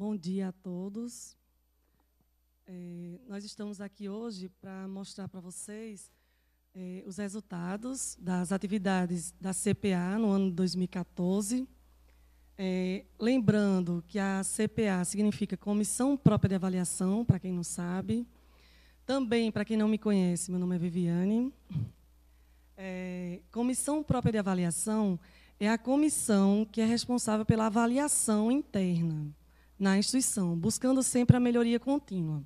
Bom dia a todos. Nós estamos aqui hoje para mostrar para vocês os resultados das atividades da CPA no ano de 2014. Lembrando que a CPA significa Comissão Própria de Avaliação, para quem não sabe. Também, para quem não me conhece, meu nome é Viviane. Comissão Própria de Avaliação é a comissão que é responsável pela avaliação interna na instituição, buscando sempre a melhoria contínua.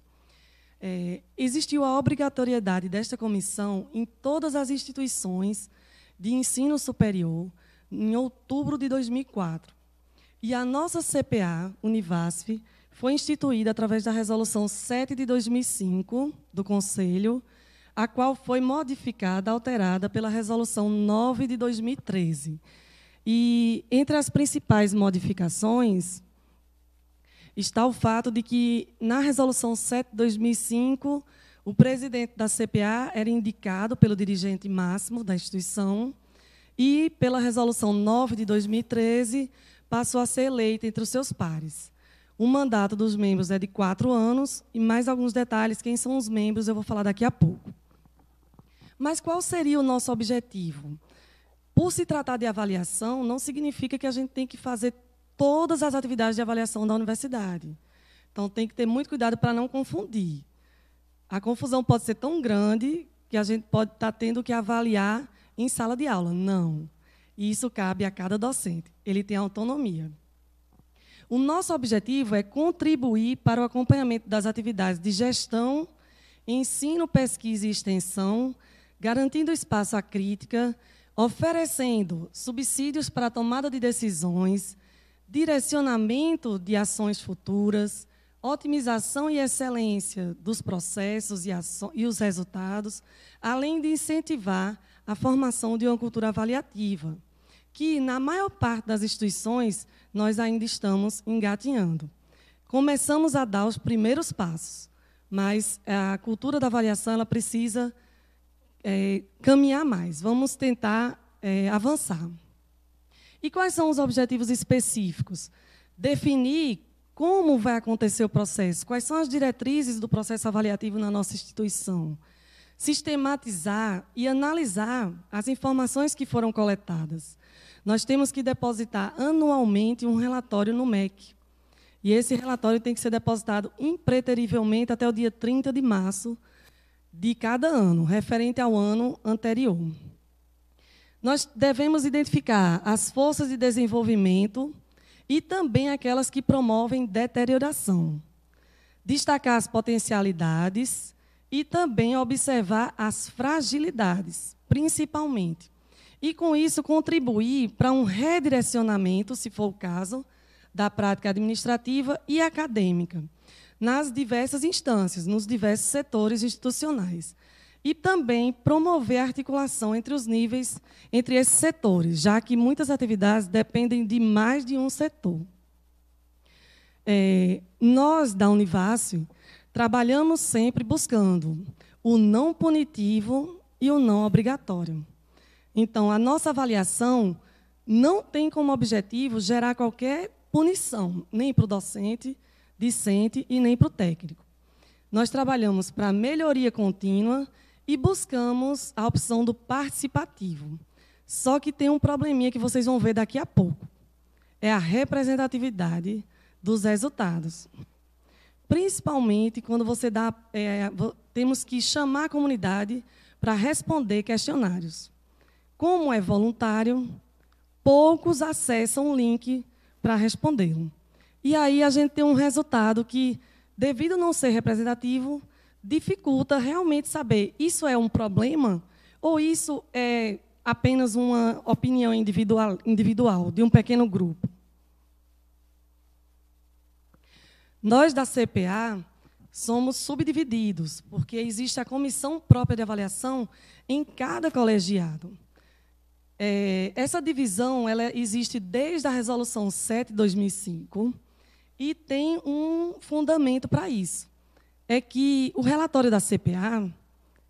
Existiu a obrigatoriedade desta comissão em todas as instituições de ensino superior em outubro de 2004. E a nossa CPA, Univasf, foi instituída através da Resolução 7 de 2005 do Conselho, a qual foi modificada, alterada pela Resolução 9 de 2013. E entre as principais modificações está o fato de que, na Resolução 7 de 2005, o presidente da CPA era indicado pelo dirigente máximo da instituição e, pela Resolução 9 de 2013, passou a ser eleito entre os seus pares. O mandato dos membros é de 4 anos, e mais alguns detalhes, quem são os membros, eu vou falar daqui a pouco. Mas qual seria o nosso objetivo? Por se tratar de avaliação, não significa que a gente tem que fazer todas as atividades de avaliação da universidade. Então, tem que ter muito cuidado para não confundir. A confusão pode ser tão grande que a gente pode estar tendo que avaliar em sala de aula. Não. E isso cabe a cada docente. Ele tem autonomia. O nosso objetivo é contribuir para o acompanhamento das atividades de gestão, ensino, pesquisa e extensão, garantindo espaço à crítica, oferecendo subsídios para a tomada de decisões, direcionamento de ações futuras, otimização e excelência dos processos e os resultados, além de incentivar a formação de uma cultura avaliativa, que, na maior parte das instituições, nós ainda estamos engatinhando. Começamos a dar os primeiros passos, mas a cultura da avaliação ela precisa caminhar mais. Vamos tentar avançar. E quais são os objetivos específicos? Definir como vai acontecer o processo, quais são as diretrizes do processo avaliativo na nossa instituição, sistematizar e analisar as informações que foram coletadas. Nós temos que depositar anualmente um relatório no MEC. E esse relatório tem que ser depositado impreterivelmente até o dia 30 de março de cada ano, referente ao ano anterior. Nós devemos identificar as forças de desenvolvimento e também aquelas que promovem deterioração. Destacar as potencialidades e também observar as fragilidades, principalmente. E, com isso, contribuir para um redirecionamento, se for o caso, da prática administrativa e acadêmica, nas diversas instâncias, nos diversos setores institucionais. E também promover a articulação entre os níveis, entre esses setores, já que muitas atividades dependem de mais de um setor. Nós, da Univasf, trabalhamos sempre buscando o não punitivo e o não obrigatório. Então, a nossa avaliação não tem como objetivo gerar qualquer punição, nem para o docente, discente e nem para o técnico. Nós trabalhamos para a melhoria contínua e buscamos a opção do participativo. Só que tem um probleminha que vocês vão ver daqui a pouco. É a representatividade dos resultados. Principalmente quando você temos que chamar a comunidade para responder questionários. Como é voluntário, poucos acessam o link para respondê-lo. E aí a gente tem um resultado que, devido a não ser representativo, dificulta realmente saber isso é um problema ou isso é apenas uma opinião individual de um pequeno grupo. Nós, da CPA, somos subdivididos, porque existe a comissão própria de avaliação em cada colegiado. Essa divisão ela existe desde a Resolução 7 de 2005 e tem um fundamento para isso. É que o relatório da CPA,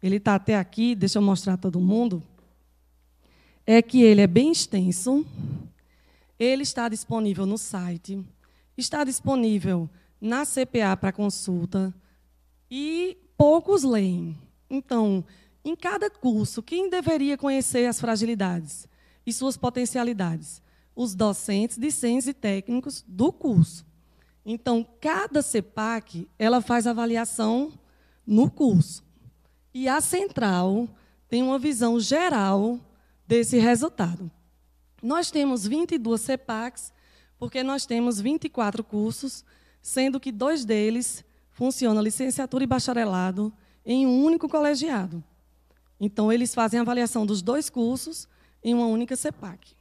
ele está até aqui, deixa eu mostrar a todo mundo, é que ele é bem extenso, ele está disponível no site, está disponível na CPA para consulta e poucos leem. Então, em cada curso, quem deveria conhecer as fragilidades e suas potencialidades? Os docentes, discentes e técnicos do curso. Então, cada CEPAC, ela faz avaliação no curso. E a central tem uma visão geral desse resultado. Nós temos 22 CEPACs, porque nós temos 24 cursos, sendo que 2 deles funcionam licenciatura e bacharelado em um único colegiado. Então, eles fazem a avaliação dos 2 cursos em uma única CEPAC.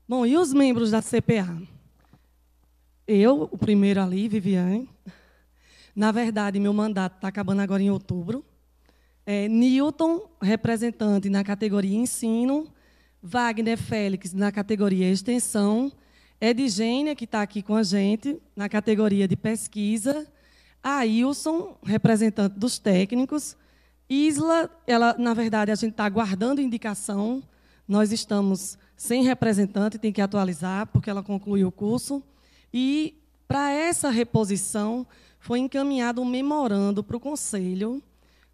Bom, e os membros da CPA? Eu, o primeiro ali, Viviane. Na verdade, meu mandato está acabando agora em outubro. Newton, representante na categoria ensino. Wagner Félix, na categoria extensão. Edgênia, que está aqui com a gente, na categoria de pesquisa. Ailson, representante dos técnicos. Isla, ela, na verdade, a gente está aguardando indicação. Nós estamos sem representante, tem que atualizar, porque ela concluiu o curso. E, para essa reposição, foi encaminhado um memorando para o Conselho,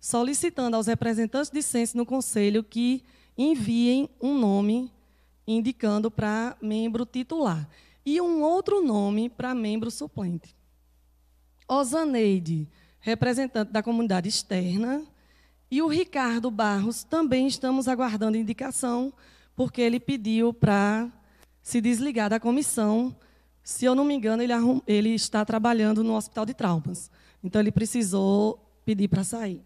solicitando aos representantes discentes no Conselho que enviem um nome indicando para membro titular e um outro nome para membro suplente. Osaneide, representante da comunidade externa, e o Ricardo Barros, também estamos aguardando indicação, porque ele pediu para se desligar da comissão. Se eu não me engano, ele está trabalhando no Hospital de Traumas. Então, ele precisou pedir para sair.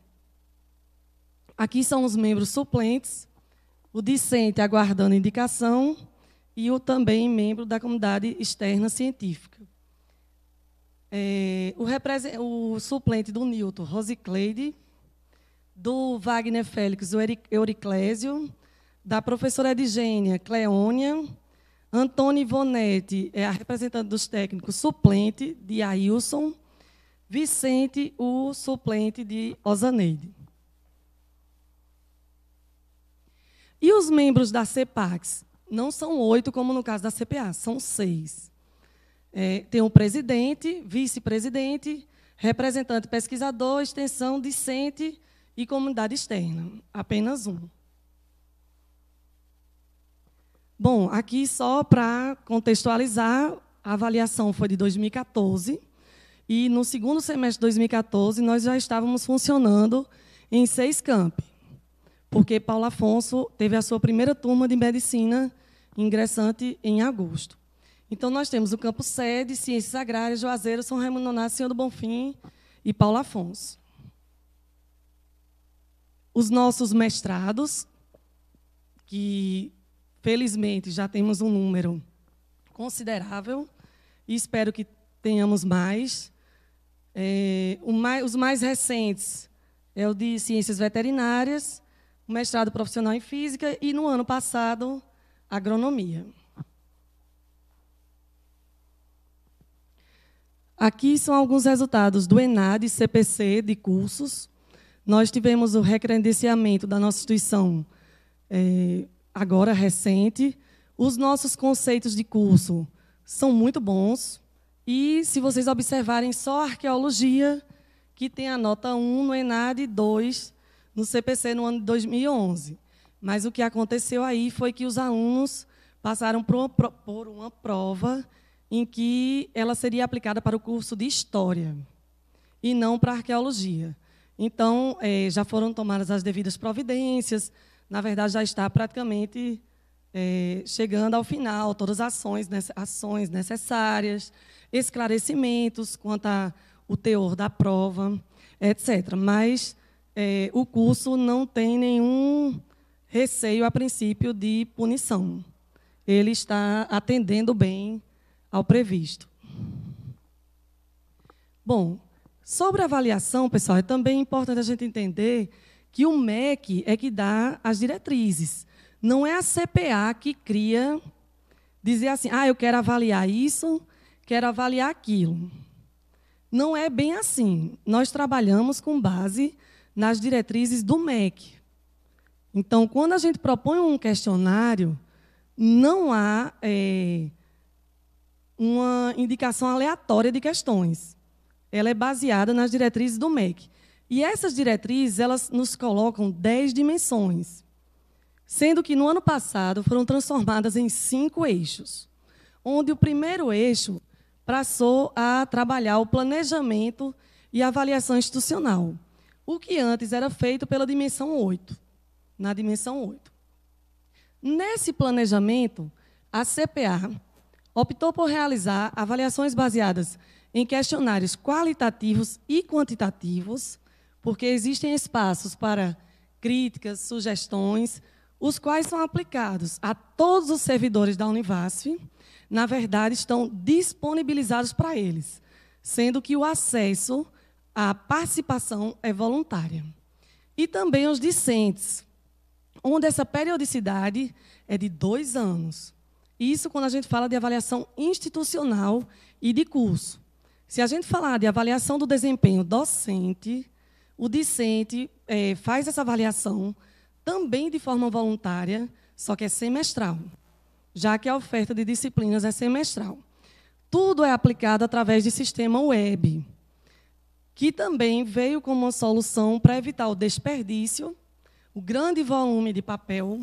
Aqui são os membros suplentes, o discente aguardando indicação e o também membro da comunidade externa científica. O suplente do Newton, Rosicleide, do Wagner Félix, o Euriclésio, da professora Edgênia, Cleônia, Antônio Ivonetti, a representante dos técnicos, suplente de Ailson, Vicente, o suplente de Osaneide. E os membros da CEPACs? Não são 8, como no caso da CPA, são 6. Tem um presidente, vice-presidente, representante pesquisador, extensão, discente e comunidade externa. Apenas um. Bom, aqui só para contextualizar, a avaliação foi de 2014, e no segundo semestre de 2014 nós já estávamos funcionando em 6 campi, porque Paulo Afonso teve a sua primeira turma de medicina ingressante em agosto. Então, nós temos o campo sede, Ciências Agrárias, Juazeiro, São Raimundo Nonato, Senhor do Bonfim e Paulo Afonso. Os nossos mestrados, que felizmente já temos um número considerável, e espero que tenhamos mais. Os mais recentes é o de Ciências Veterinárias, o mestrado profissional em Física e, no ano passado, Agronomia. Aqui são alguns resultados do ENAD e CPC de cursos. Nós tivemos o recredenciamento da nossa instituição agora recente. Os nossos conceitos de curso são muito bons. E, se vocês observarem, só a arqueologia, que tem a nota 1 no ENAD e 2 no CPC no ano de 2011. Mas o que aconteceu aí foi que os alunos passaram por uma prova em que ela seria aplicada para o curso de História e não para Arqueologia. Então, já foram tomadas as devidas providências, na verdade, já está praticamente chegando ao final, todas as ações necessárias, esclarecimentos quanto ao teor da prova, etc. Mas o curso não tem nenhum receio, a princípio, de punição. Ele está atendendo bem ao previsto. Bom, sobre a avaliação, pessoal, é também importante a gente entender que o MEC é que dá as diretrizes. Não é a CPA que cria, dizer assim, eu quero avaliar isso, quero avaliar aquilo. Não é bem assim. Nós trabalhamos com base nas diretrizes do MEC. Então, quando a gente propõe um questionário, não há uma indicação aleatória de questões. Ela é baseada nas diretrizes do MEC. E essas diretrizes, elas nos colocam 10 dimensões, sendo que, no ano passado, foram transformadas em 5 eixos, onde o primeiro eixo passou a trabalhar o planejamento e avaliação institucional, o que antes era feito pela dimensão 8, na dimensão 8. Nesse planejamento, a CPA optou por realizar avaliações baseadas em questionários qualitativos e quantitativos, porque existem espaços para críticas, sugestões, os quais são aplicados a todos os servidores da Univasf. Na verdade, estão disponibilizados para eles, sendo que o acesso à participação é voluntária. E também os discentes, onde essa periodicidade é de 2 anos. Isso quando a gente fala de avaliação institucional e de curso. Se a gente falar de avaliação do desempenho docente, o discente faz essa avaliação também de forma voluntária, só que é semestral, já que a oferta de disciplinas é semestral. Tudo é aplicado através de sistema web, que também veio como uma solução para evitar o desperdício, o grande volume de papel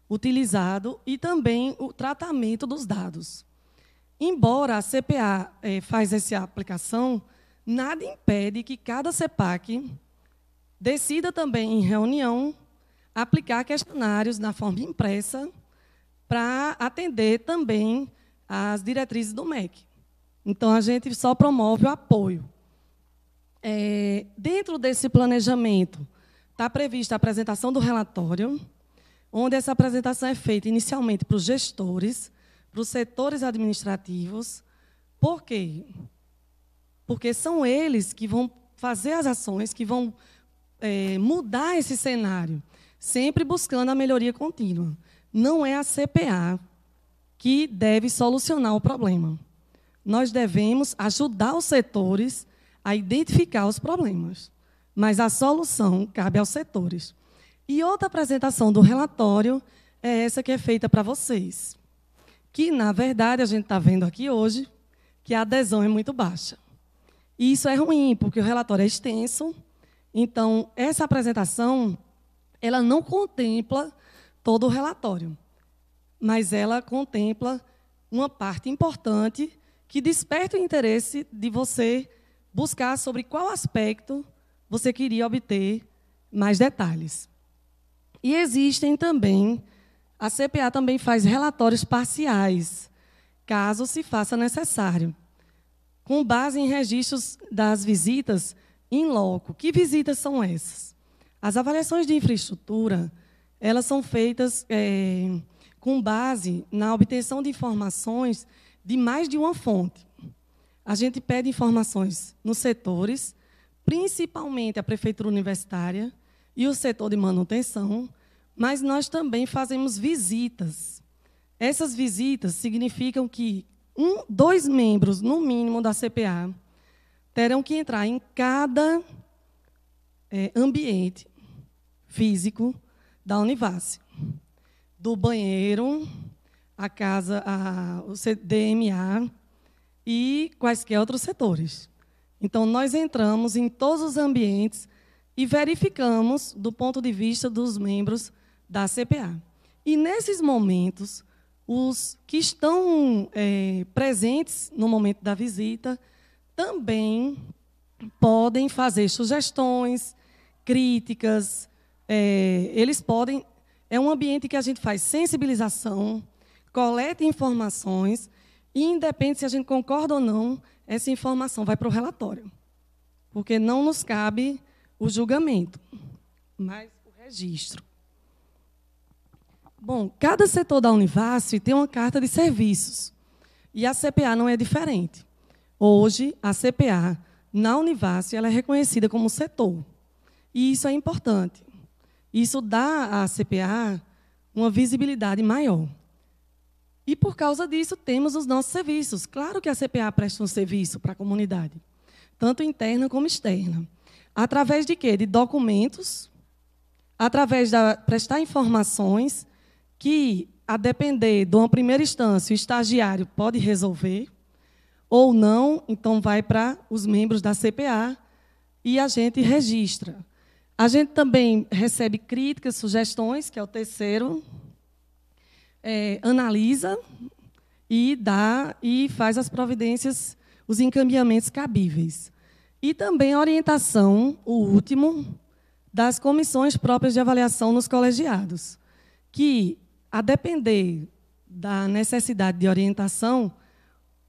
utilizado e também o tratamento dos dados. Embora a CPA faz essa aplicação, nada impede que cada CEPAC decida também, em reunião, aplicar questionários na forma impressa para atender também às diretrizes do MEC. Então, a gente só promove o apoio. Dentro desse planejamento, está prevista a apresentação do relatório, onde essa apresentação é feita inicialmente para os gestores, para os setores administrativos. Por quê? Porque são eles que vão fazer as ações, que vão mudar esse cenário, sempre buscando a melhoria contínua. Não é a CPA que deve solucionar o problema. Nós devemos ajudar os setores a identificar os problemas, mas a solução cabe aos setores. E outra apresentação do relatório é essa que é feita para vocês, que, na verdade, a gente está vendo aqui hoje que a adesão é muito baixa. E isso é ruim, porque o relatório é extenso. Então, essa apresentação, ela não contempla todo o relatório, mas ela contempla uma parte importante que desperta o interesse de você buscar sobre qual aspecto você queria obter mais detalhes. E existem também, a CPA também faz relatórios parciais, caso se faça necessário, com base em registros das visitas in loco. Que visitas são essas? As avaliações de infraestrutura, elas são feitas com base na obtenção de informações de mais de uma fonte. A gente pede informações nos setores, principalmente a prefeitura universitária e o setor de manutenção, mas nós também fazemos visitas. Essas visitas significam que 2 membros, no mínimo, da CPA terão que entrar em cada ambiente físico da Univasf, do banheiro, a casa, o DMA e quaisquer outros setores. Então, nós entramos em todos os ambientes e verificamos do ponto de vista dos membros da CPA. E, nesses momentos, os que estão presentes no momento da visita também podem fazer sugestões, críticas. Eles podem... É um ambiente que a gente faz sensibilização, coleta informações, e, independente se a gente concorda ou não, essa informação vai para o relatório, porque não nos cabe o julgamento, mas o registro. Bom, cada setor da Univasf tem uma carta de serviços, e a CPA não é diferente. Hoje, a CPA, na Univasf, ela é reconhecida como setor, e isso é importante. Isso dá à CPA uma visibilidade maior. E, por causa disso, temos os nossos serviços. Claro que a CPA presta um serviço para a comunidade, tanto interna como externa. Através de quê? De documentos, através de prestar informações que, a depender de uma primeira instância, o estagiário pode resolver, ou não, então vai para os membros da CPA e a gente registra. A gente também recebe críticas, sugestões, que é o terceiro, analisa e dá e faz as providências, os encaminhamentos cabíveis. E também a orientação, o último, das comissões próprias de avaliação nos colegiados, que, a depender da necessidade de orientação,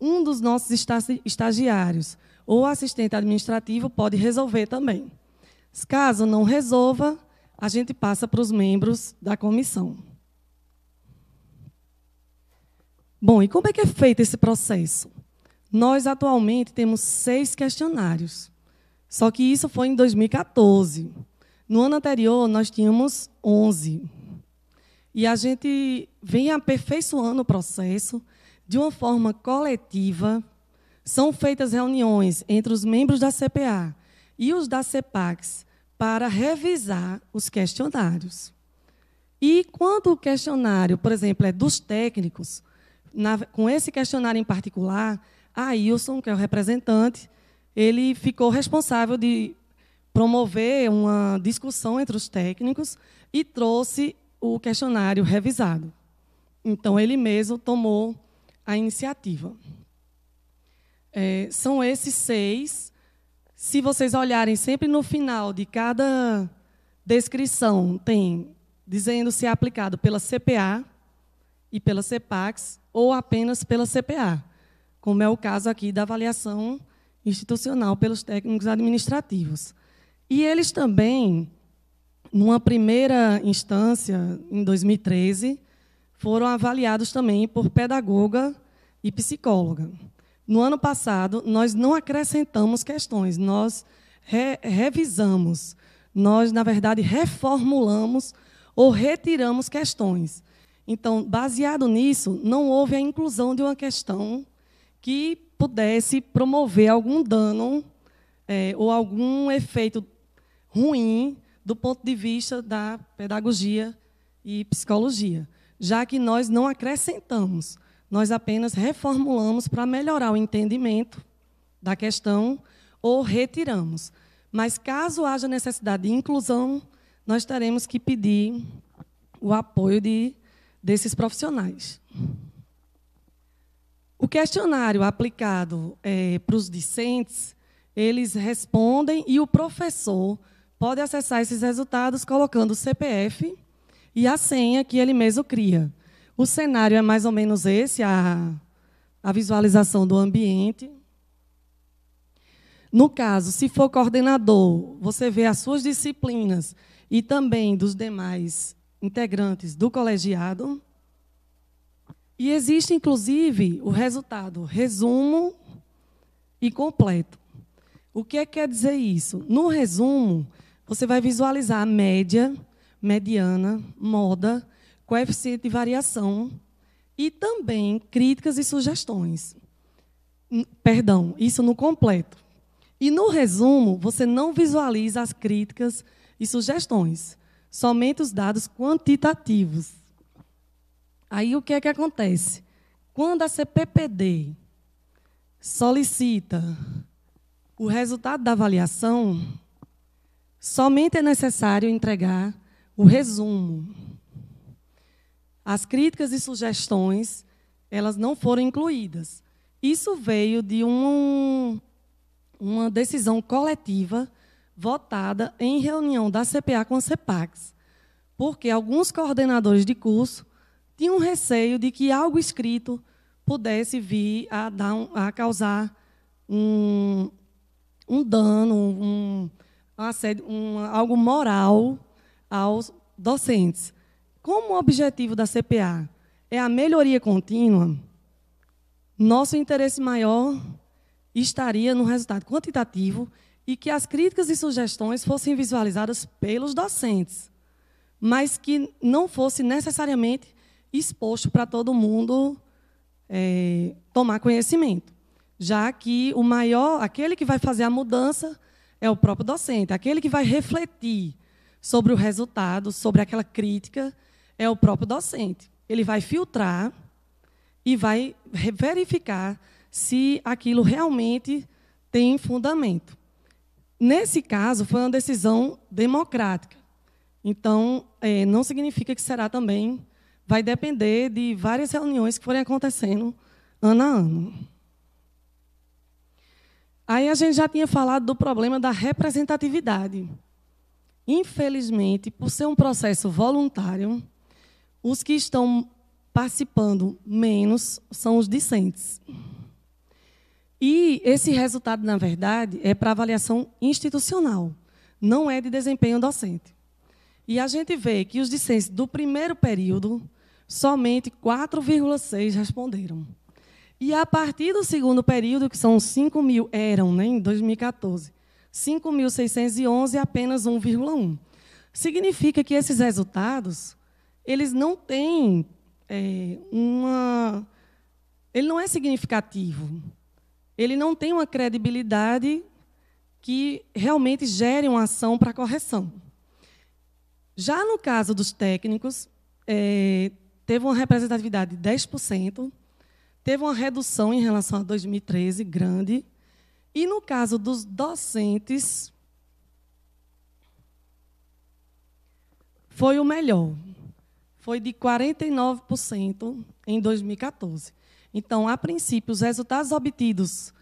um dos nossos estagiários ou assistente administrativo pode resolver também. Caso não resolva, a gente passa para os membros da comissão. Bom, e como é que é feito esse processo? Nós, atualmente, temos 6 questionários, só que isso foi em 2014. No ano anterior, nós tínhamos 11. E a gente vem aperfeiçoando o processo de uma forma coletiva. São feitas reuniões entre os membros da CPA e os da CEPAX para revisar os questionários. E quando o questionário, por exemplo, é dos técnicos, com esse questionário em particular, a Ailson, que é o representante, ele ficou responsável de promover uma discussão entre os técnicos e trouxe o questionário revisado. Então, ele mesmo tomou a iniciativa. São esses 6. Se vocês olharem sempre no final de cada descrição, tem dizendo se é aplicado pela CPA e pela CEPAX ou apenas pela CPA, como é o caso aqui da avaliação institucional pelos técnicos administrativos. E eles também, numa primeira instância, em 2013, foram avaliados também por pedagoga e psicóloga. No ano passado, nós não acrescentamos questões, nós revisamos, nós, na verdade, reformulamos ou retiramos questões. Então, baseado nisso, não houve a inclusão de uma questão que pudesse promover algum dano ou algum efeito ruim do ponto de vista da pedagogia e psicologia, já que nós não acrescentamos, nós apenas reformulamos para melhorar o entendimento da questão ou retiramos. Mas, caso haja necessidade de inclusão, nós teremos que pedir o apoio desses profissionais. O questionário aplicado para os discentes, eles respondem e o professor pode acessar esses resultados colocando o CPF e a senha que ele mesmo cria. O cenário é mais ou menos esse, a visualização do ambiente. No caso, se for coordenador, você vê as suas disciplinas e também dos demais integrantes do colegiado. E existe, inclusive, o resultado resumo e completo. O que quer dizer isso? No resumo, você vai visualizar a média, mediana, moda, coeficiente de variação e também críticas e sugestões. Perdão, isso no completo. E no resumo, você não visualiza as críticas e sugestões, somente os dados quantitativos. Aí o que acontece? Quando a CPPD solicita o resultado da avaliação, somente é necessário entregar o resumo. As críticas e sugestões, elas não foram incluídas. Isso veio de uma decisão coletiva votada em reunião da CPA com a CEPAX, porque alguns coordenadores de curso tinham receio de que algo escrito pudesse vir a causar um dano, algo moral aos docentes. Como o objetivo da CPA é a melhoria contínua, nosso interesse maior estaria no resultado quantitativo e que as críticas e sugestões fossem visualizadas pelos docentes, mas que não fosse necessariamente exposto para todo mundo tomar conhecimento, já que aquele que vai fazer a mudança é o próprio docente, aquele que vai refletir sobre o resultado, sobre aquela crítica, é o próprio docente. Ele vai filtrar e vai verificar se aquilo realmente tem fundamento. Nesse caso, foi uma decisão democrática. Então, não significa que será também, vai depender de várias reuniões que forem acontecendo ano a ano. Aí a gente já tinha falado do problema da representatividade. Infelizmente, por ser um processo voluntário, os que estão participando menos são os discentes. E esse resultado, na verdade, é para avaliação institucional, não é de desempenho docente. E a gente vê que os discentes do primeiro período, somente 4,6 responderam. E a partir do segundo período, que são 5.000, eram, né, em 2014, 5.611, apenas 1,1. Significa que esses resultados, eles não têm ele não é significativo. Ele não tem uma credibilidade que realmente gere uma ação para correção. Já no caso dos técnicos, teve uma representatividade de 10%, teve uma redução em relação a 2013, grande. E, no caso dos docentes, foi o melhor. Foi de 49% em 2014. Então, a princípio, os resultados obtidos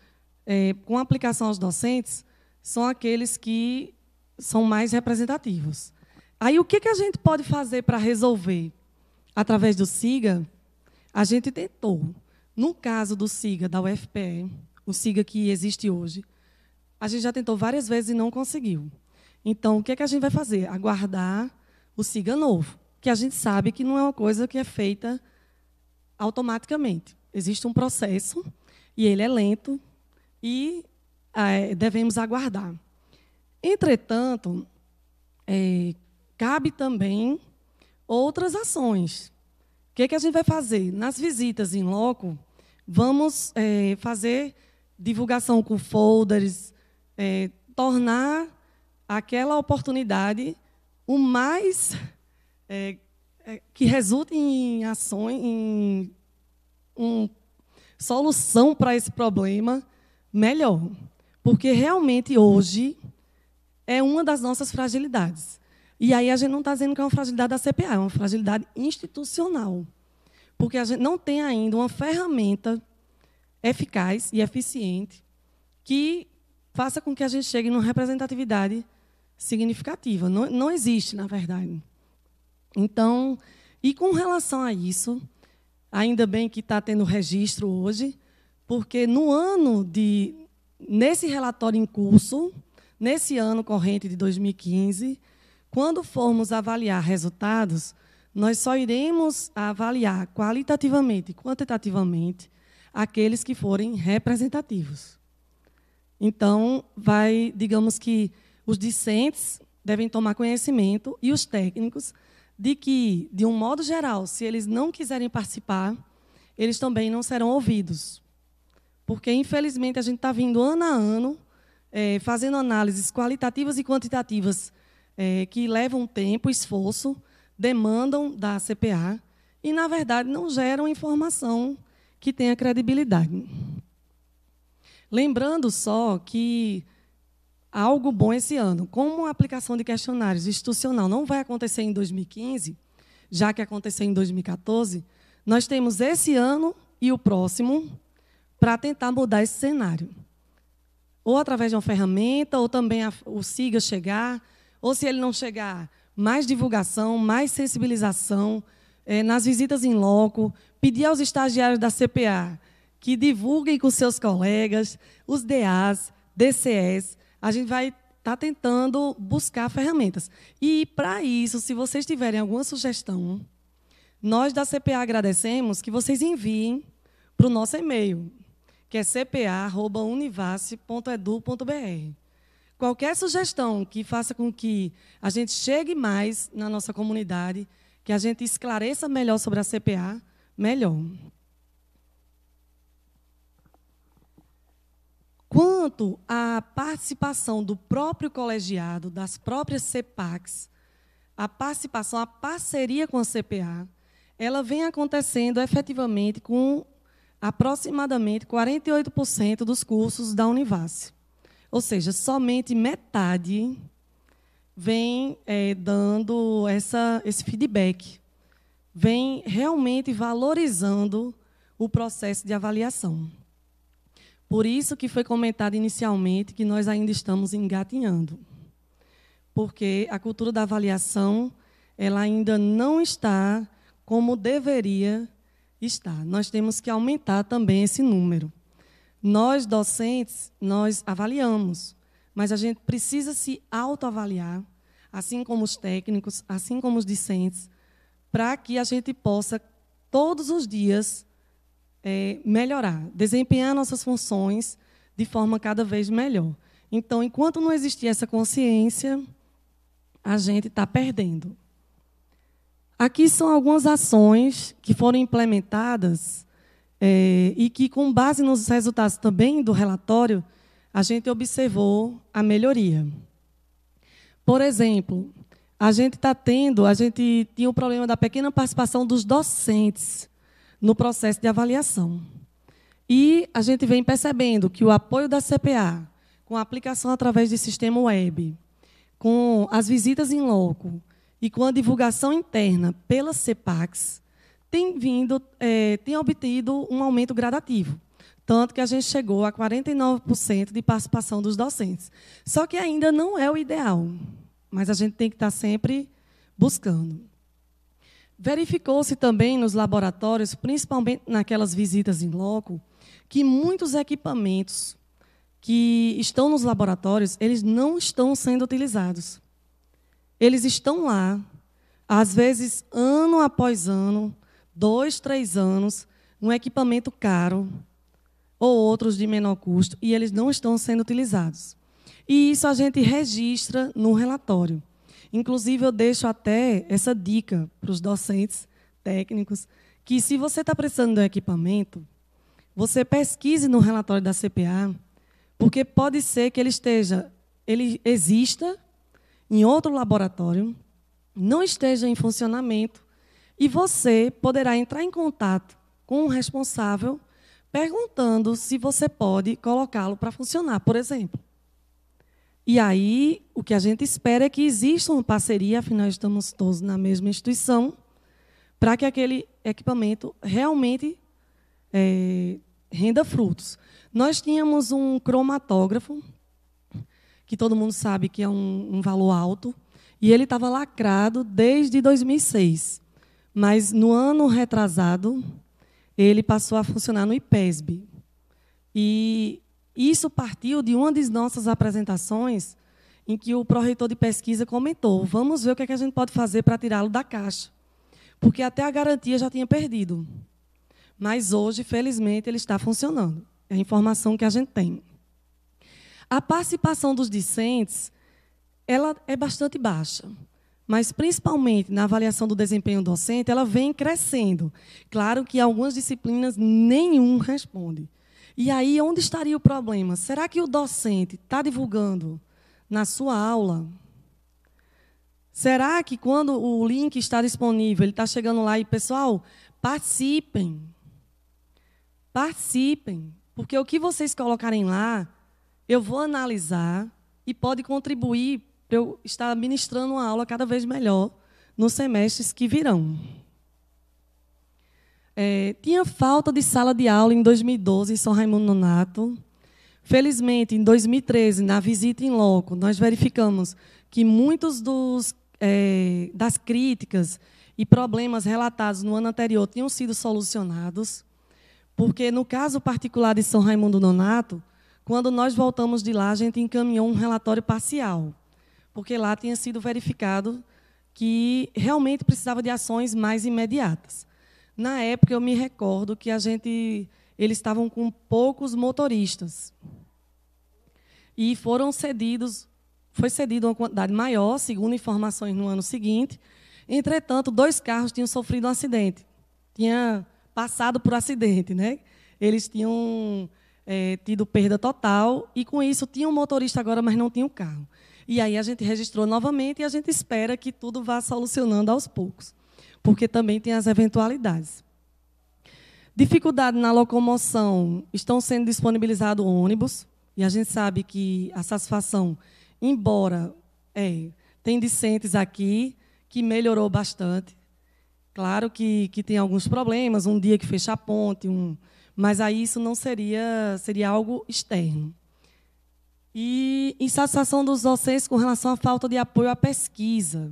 com aplicação aos docentes são aqueles que são mais representativos. Aí, o que a gente pode fazer para resolver? Através do SIGA, a gente tentou. No caso do SIGA da UFPE, o SIGA que existe hoje, a gente já tentou várias vezes e não conseguiu. Então, o que a gente vai fazer? Aguardar o SIGA novo, que a gente sabe que não é uma coisa que é feita automaticamente. Existe um processo, e ele é lento, e devemos aguardar. Entretanto, cabe também outras ações. O que a gente vai fazer? Nas visitas em loco, vamos fazer divulgação com folders, tornar aquela oportunidade o mais que resulte em ações, em solução para esse problema melhor. Porque realmente hoje é uma das nossas fragilidades. E aí a gente não está dizendo que é uma fragilidade da CPA, é uma fragilidade institucional. Porque a gente não tem ainda uma ferramenta eficaz e eficiente que faça com que a gente chegue numa representatividade significativa. Não existe, na verdade. Então, e com relação a isso, ainda bem que está tendo registro hoje, porque nesse relatório em curso, nesse ano corrente de 2015, quando formos avaliar resultados, nós só iremos avaliar qualitativamente e quantitativamente aqueles que forem representativos. Então, digamos que os discentes devem tomar conhecimento e os técnicos de que, de um modo geral, se eles não quiserem participar, eles também não serão ouvidos. Porque, infelizmente, a gente está vindo ano a ano fazendo análises qualitativas e quantitativas que levam tempo, esforço, demandam da CPA e, na verdade, não geram informação que tenha credibilidade. Lembrando só que há algo bom esse ano. Como a aplicação de questionários institucional não vai acontecer em 2015, já que aconteceu em 2014, nós temos esse ano e o próximo para tentar mudar esse cenário. Ou através de uma ferramenta, ou também o SIGA chegar, ou se ele não chegar, mais divulgação, mais sensibilização, nas visitas em loco, pedir aos estagiários da CPA que divulguem com seus colegas, os DAs, DCS. A gente vai estar tentando buscar ferramentas. E, para isso, se vocês tiverem alguma sugestão, nós da CPA agradecemos que vocês enviem para o nosso e-mail, que é cpa@univace.edu.br. Qualquer sugestão que faça com que a gente chegue mais na nossa comunidade, que a gente esclareça melhor sobre a CPA, melhor. Quanto à participação do próprio colegiado, das próprias CEPACs, a parceria com a CPA, ela vem acontecendo efetivamente com aproximadamente 48% dos cursos da Univasse. Ou seja, somente metade vem dando esse feedback, vem realmente valorizando o processo de avaliação. Por isso que foi comentado inicialmente que nós ainda estamos engatinhando, porque a cultura da avaliação ela ainda não está como deveria estar. Nós temos que aumentar também esse número. Nós, docentes, nós avaliamos, mas a gente precisa se autoavaliar, assim como os técnicos, assim como os discentes, para que a gente possa, todos os dias, melhorar, desempenhar nossas funções de forma cada vez melhor. Então, enquanto não existir essa consciência, a gente está perdendo. Aqui são algumas ações que foram implementadas e que, com base nos resultados também do relatório, a gente observou a melhoria. Por exemplo, a gente tinha o problema da pequena participação dos docentes no processo de avaliação. E a gente vem percebendo que o apoio da CPA, com a aplicação através de sistema web, com as visitas em loco e com a divulgação interna pelas CEPACs, tem obtido um aumento gradativo. Tanto que a gente chegou a 49% de participação dos docentes. Só que ainda não é o ideal, mas a gente tem que estar sempre buscando. Verificou-se também nos laboratórios, principalmente naquelas visitas em loco, que muitos equipamentos que estão nos laboratórios, eles não estão sendo utilizados. Eles estão lá, às vezes, ano após ano, 2, 3 anos, um equipamento caro, ou outros de menor custo, e eles não estão sendo utilizados. E isso a gente registra no relatório. Inclusive, eu deixo até essa dica para os docentes técnicos, que se você está precisando de um equipamento, você pesquise no relatório da CPA, porque pode ser que ele exista em outro laboratório, não esteja em funcionamento, e você poderá entrar em contato com o responsável, perguntando se você pode colocá-lo para funcionar, por exemplo. E aí, o que a gente espera é que exista uma parceria, afinal, estamos todos na mesma instituição, para que aquele equipamento realmente renda frutos. Nós tínhamos um cromatógrafo, que todo mundo sabe que é um valor alto, e ele estava lacrado desde 2006. Mas, no ano retrasado, ele passou a funcionar no IPESB. E isso partiu de uma das nossas apresentações, em que o pró-reitor de pesquisa comentou: vamos ver o que a gente pode fazer para tirá-lo da caixa. Porque até a garantia já tinha perdido. Mas hoje, felizmente, ele está funcionando. É a informação que a gente tem. A participação dos discentes ela é bastante baixa. Mas, principalmente na avaliação do desempenho docente, ela vem crescendo. Claro que algumas disciplinas nenhum responde. E aí, onde estaria o problema? Será que o docente está divulgando na sua aula? Será que, quando o link está disponível, ele está chegando lá e, pessoal, participem. Participem. Porque o que vocês colocarem lá, eu vou analisar e pode contribuir para eu estar ministrando uma aula cada vez melhor nos semestres que virão. Tinha falta de sala de aula em 2012 em São Raimundo Nonato. Felizmente, em 2013, na visita em loco, nós verificamos que muitos das críticas e problemas relatados no ano anterior tinham sido solucionados, porque, no caso particular de São Raimundo Nonato, quando nós voltamos de lá, a gente encaminhou um relatório parcial, porque lá tinha sido verificado que realmente precisava de ações mais imediatas. Na época, eu me recordo que eles estavam com poucos motoristas. E foi cedido uma quantidade maior, segundo informações no ano seguinte. Entretanto, 2 carros tinham sofrido um acidente. Tinha passado por acidente, né? Eles tinham tido perda total e, com isso, tinha um motorista agora, mas não tinha o carro. E aí a gente registrou novamente e a gente espera que tudo vá solucionando aos poucos, porque também tem as eventualidades. Dificuldade na locomoção, estão sendo disponibilizados ônibus, e a gente sabe que a satisfação, embora tem discentes aqui, que melhorou bastante. Claro que tem alguns problemas, um dia que fecha a ponte, mas aí isso não seria algo externo. E insatisfação dos docentes com relação à falta de apoio à pesquisa.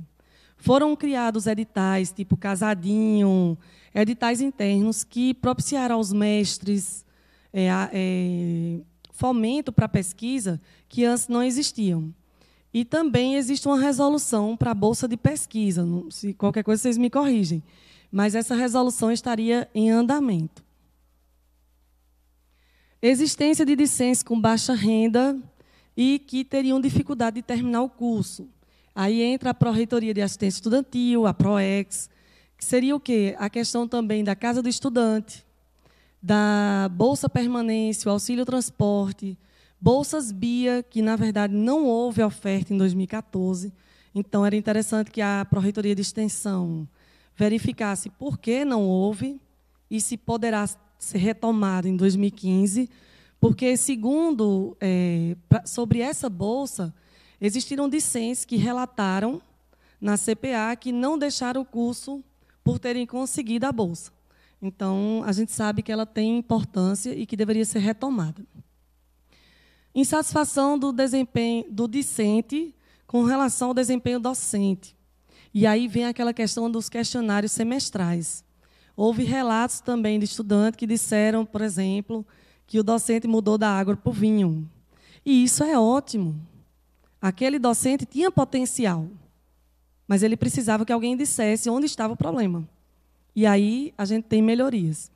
Foram criados editais, tipo Casadinho, editais internos, que propiciaram aos mestres fomento para a pesquisa que antes não existiam. E também existe uma resolução para a Bolsa de Pesquisa. Se qualquer coisa, vocês me corrigem. Mas essa resolução estaria em andamento. Existência de discentes com baixa renda e que teriam dificuldade de terminar o curso. Aí entra a Pró-Reitoria de Assistência Estudantil, a PROEX, que seria o quê? A questão também da Casa do Estudante, da Bolsa Permanência, o Auxílio Transporte, Bolsas BIA, que, na verdade, não houve oferta em 2014. Então, era interessante que a Pró-Reitoria de Extensão verificasse por que não houve e se poderá ser retomado em 2015, porque, segundo, sobre essa bolsa, existiram discentes que relataram na CPA que não deixaram o curso por terem conseguido a bolsa. Então, a gente sabe que ela tem importância e que deveria ser retomada. Insatisfação do desempenho do discente com relação ao desempenho docente. E aí vem aquela questão dos questionários semestrais. Houve relatos também de estudantes que disseram, por exemplo, que o docente mudou da água para o vinho. E isso é ótimo. Aquele docente tinha potencial, mas ele precisava que alguém dissesse onde estava o problema. E aí a gente tem melhorias.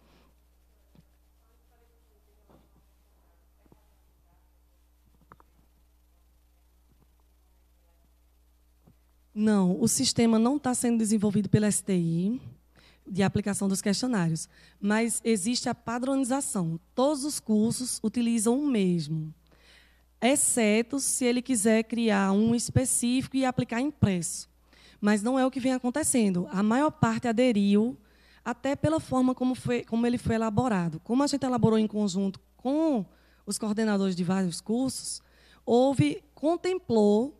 Não, o sistema não está sendo desenvolvido pela STI, de aplicação dos questionários, mas existe a padronização. Todos os cursos utilizam o mesmo, exceto se ele quiser criar um específico e aplicar impresso. Mas não é o que vem acontecendo. A maior parte aderiu, até pela forma como ele foi elaborado. Como a gente elaborou em conjunto com os coordenadores de vários cursos, contemplou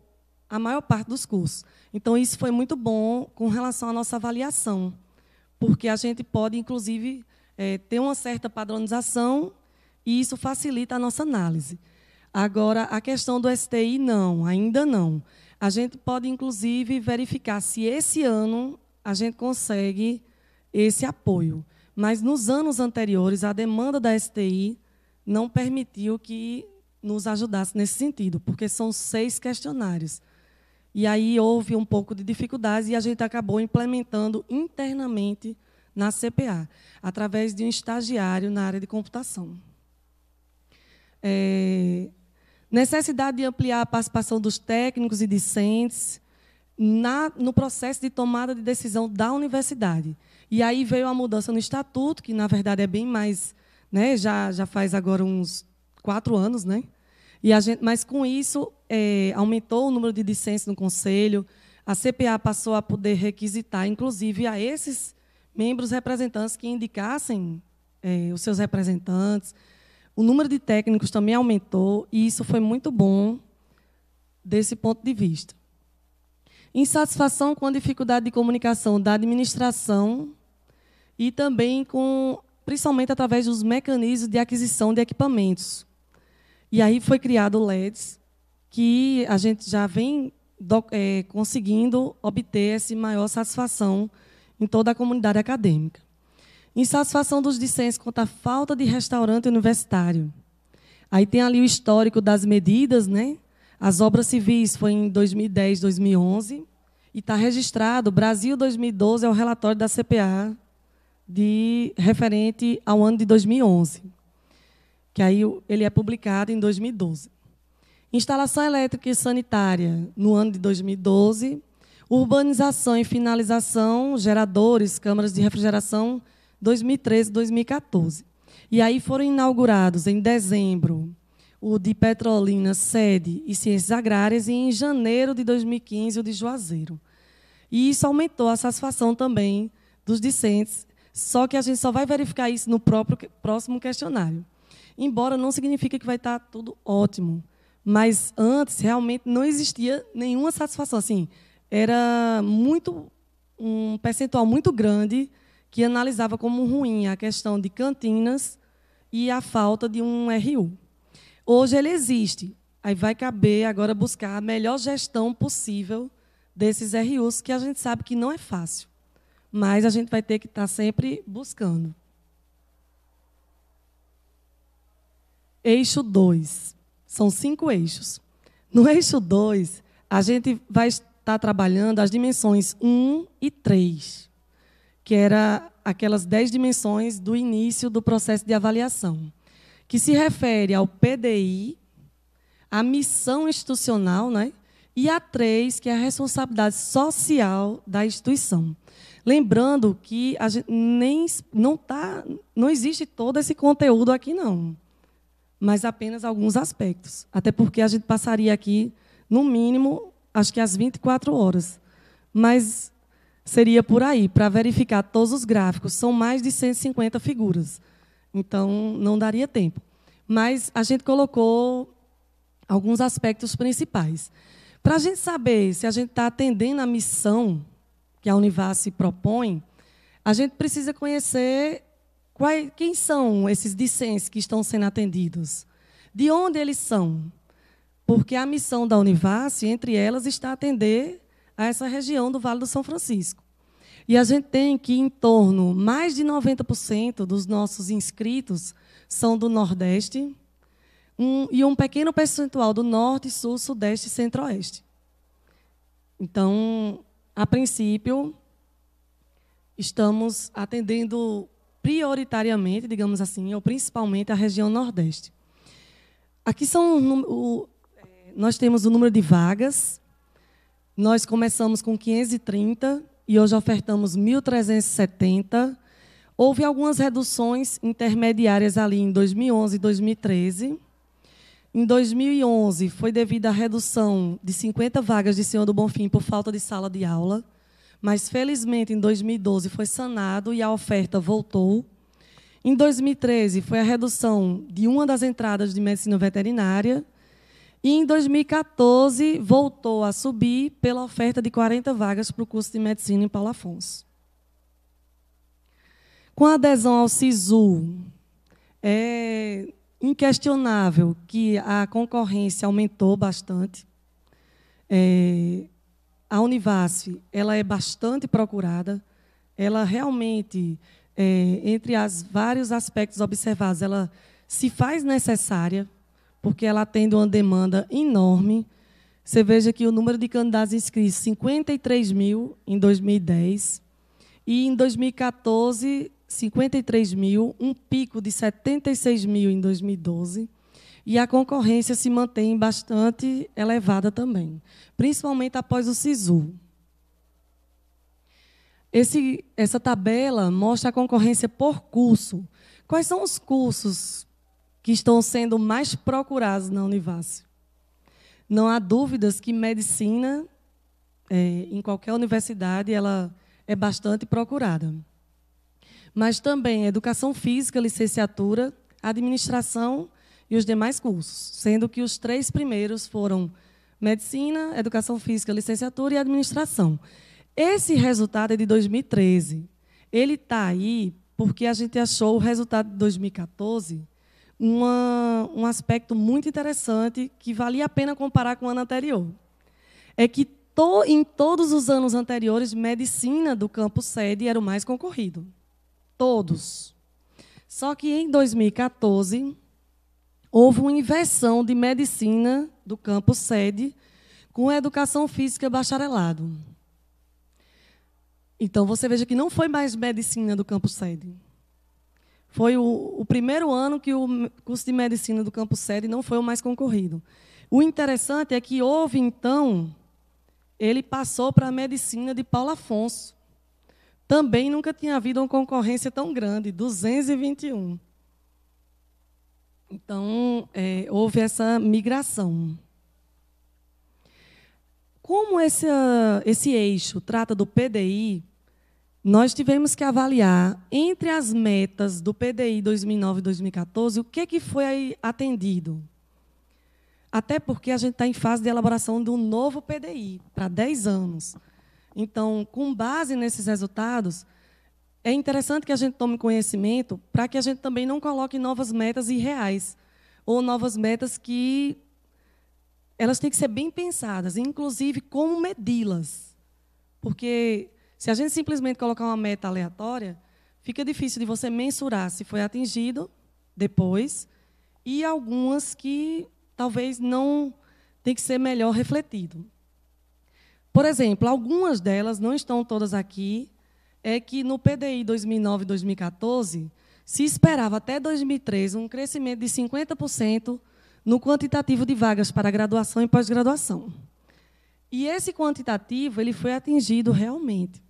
a maior parte dos cursos. Então, isso foi muito bom com relação à nossa avaliação, porque a gente pode, inclusive, ter uma certa padronização e isso facilita a nossa análise. Agora, a questão do STI, não, ainda não. A gente pode, inclusive, verificar se esse ano a gente consegue esse apoio. Mas, nos anos anteriores, a demanda da STI não permitiu que nos ajudasse nesse sentido, porque são 6 questionários. E aí houve um pouco de dificuldades e a gente acabou implementando internamente na CPA, através de um estagiário na área de computação. Necessidade de ampliar a participação dos técnicos e discentes no processo de tomada de decisão da universidade. E aí veio a mudança no estatuto, que, na verdade, é bem mais... Né, já faz agora uns 4 anos, né? Mas, com isso, aumentou o número de discentes no Conselho, a CPA passou a poder requisitar, inclusive, a esses membros representantes que indicassem os seus representantes. O número de técnicos também aumentou, e isso foi muito bom desse ponto de vista. Insatisfação com a dificuldade de comunicação da administração e também principalmente através dos mecanismos de aquisição de equipamentos. E aí foi criado o LEDs, que a gente já vem conseguindo obter essa maior satisfação em toda a comunidade acadêmica. Insatisfação dos discentes quanto à falta de restaurante universitário. Aí tem ali o histórico das medidas, né? As obras civis foi em 2010, 2011, e está registrado, Brasil 2012 é o relatório da CPA referente ao ano de 2011. Que aí ele é publicado em 2012. Instalação elétrica e sanitária, no ano de 2012. Urbanização e finalização, geradores, câmaras de refrigeração, 2013 e 2014. E aí foram inaugurados, em dezembro, o de Petrolina, sede e ciências agrárias, e em janeiro de 2015, o de Juazeiro. E isso aumentou a satisfação também dos discentes, Só que a gente só vai verificar isso no próximo questionário. Embora não signifique que vai estar tudo ótimo. Mas antes, realmente, não existia nenhuma satisfação. Assim, era um percentual muito grande que analisava como ruim a questão de cantinas e a falta de um RU. Hoje ele existe. Aí vai caber agora buscar a melhor gestão possível desses RUs, que a gente sabe que não é fácil. Mas a gente vai ter que estar sempre buscando. Eixo 2. São 5 eixos. No eixo 2, a gente vai estar trabalhando as dimensões 1 e 3, que eram aquelas 10 dimensões do início do processo de avaliação, que se refere ao PDI, a missão institucional, né? E a 3, que é a responsabilidade social da instituição. Lembrando que a gente não existe todo esse conteúdo aqui, não, mas apenas alguns aspectos. Até porque a gente passaria aqui, no mínimo, acho que às 24 horas. Mas seria por aí, para verificar todos os gráficos. São mais de 150 figuras. Então, não daria tempo. Mas a gente colocou alguns aspectos principais. Para a gente saber se a gente está atendendo a missão que a Univas se propõe, a gente precisa conhecer quem são esses discentes que estão sendo atendidos, de onde eles são. Porque a missão da Univas, entre elas, está atender a essa região do Vale do São Francisco. E a gente tem que, em torno, mais de 90% dos nossos inscritos são do Nordeste, e um pequeno percentual do Norte, Sul, Sudeste e Centro-Oeste. Então, a princípio, estamos atendendo prioritariamente, digamos assim, ou principalmente a região Nordeste. Aqui nós temos o número de vagas. Nós começamos com 530 e hoje ofertamos 1.370. Houve algumas reduções intermediárias ali em 2011 e 2013. Em 2011, foi devido à redução de 50 vagas de Senhor do Bonfim por falta de sala de aula, mas, felizmente, em 2012 foi sanado e a oferta voltou. Em 2013, foi a redução de uma das entradas de medicina veterinária. E, em 2014, voltou a subir pela oferta de 40 vagas para o curso de medicina em Paulo Afonso. Com a adesão ao SISU, é inquestionável que a concorrência aumentou bastante. A Univasf, ela é bastante procurada. Ela realmente, entre os vários aspectos observados, ela se faz necessária, porque ela atende uma demanda enorme. Você veja que o número de candidatos inscritos, 53 mil em 2010, e em 2014, 53 mil, um pico de 76 mil em 2012, e a concorrência se mantém bastante elevada também, principalmente após o SISU. Essa tabela mostra a concorrência por curso. Quais são os cursos que estão sendo mais procurados na Univasf? Não há dúvidas que medicina, em qualquer universidade, ela é bastante procurada. Mas também educação física, licenciatura, administração e os demais cursos, sendo que os 3 primeiros foram medicina, educação física, licenciatura e administração. Esse resultado é de 2013. Ele está aí porque a gente achou o resultado de 2014 um aspecto muito interessante que valia a pena comparar com o ano anterior. É que em todos os anos anteriores, medicina do campus sede era o mais concorrido. Todos. Só que em 2014, houve uma inversão de medicina do campus sede com educação física bacharelado. Então, você veja que não foi mais medicina do campus sede. Foi o primeiro ano que o curso de medicina do campus sede não foi o mais concorrido. O interessante é que houve, então, ele passou para a medicina de Paulo Afonso. Também nunca tinha havido uma concorrência tão grande, 221. Então, houve essa migração. Como esse eixo trata do PDI, nós tivemos que avaliar, entre as metas do PDI 2009 e 2014, o que foi atendido. Até porque a gente está em fase de elaboração de um novo PDI, para 10 anos. Então, com base nesses resultados, é interessante que a gente tome conhecimento para que a gente também não coloque novas metas irreais, ou novas metas que elas têm que ser bem pensadas, inclusive como medi-las. Porque se a gente simplesmente colocar uma meta aleatória, fica difícil de você mensurar se foi atingido depois, e algumas que talvez não tem que ser melhor refletido. Por exemplo, algumas delas, não estão todas aqui, é que no PDI 2009 e 2014, se esperava até 2013 um crescimento de 50% no quantitativo de vagas para graduação e pós-graduação. E esse quantitativo ele foi atingido realmente,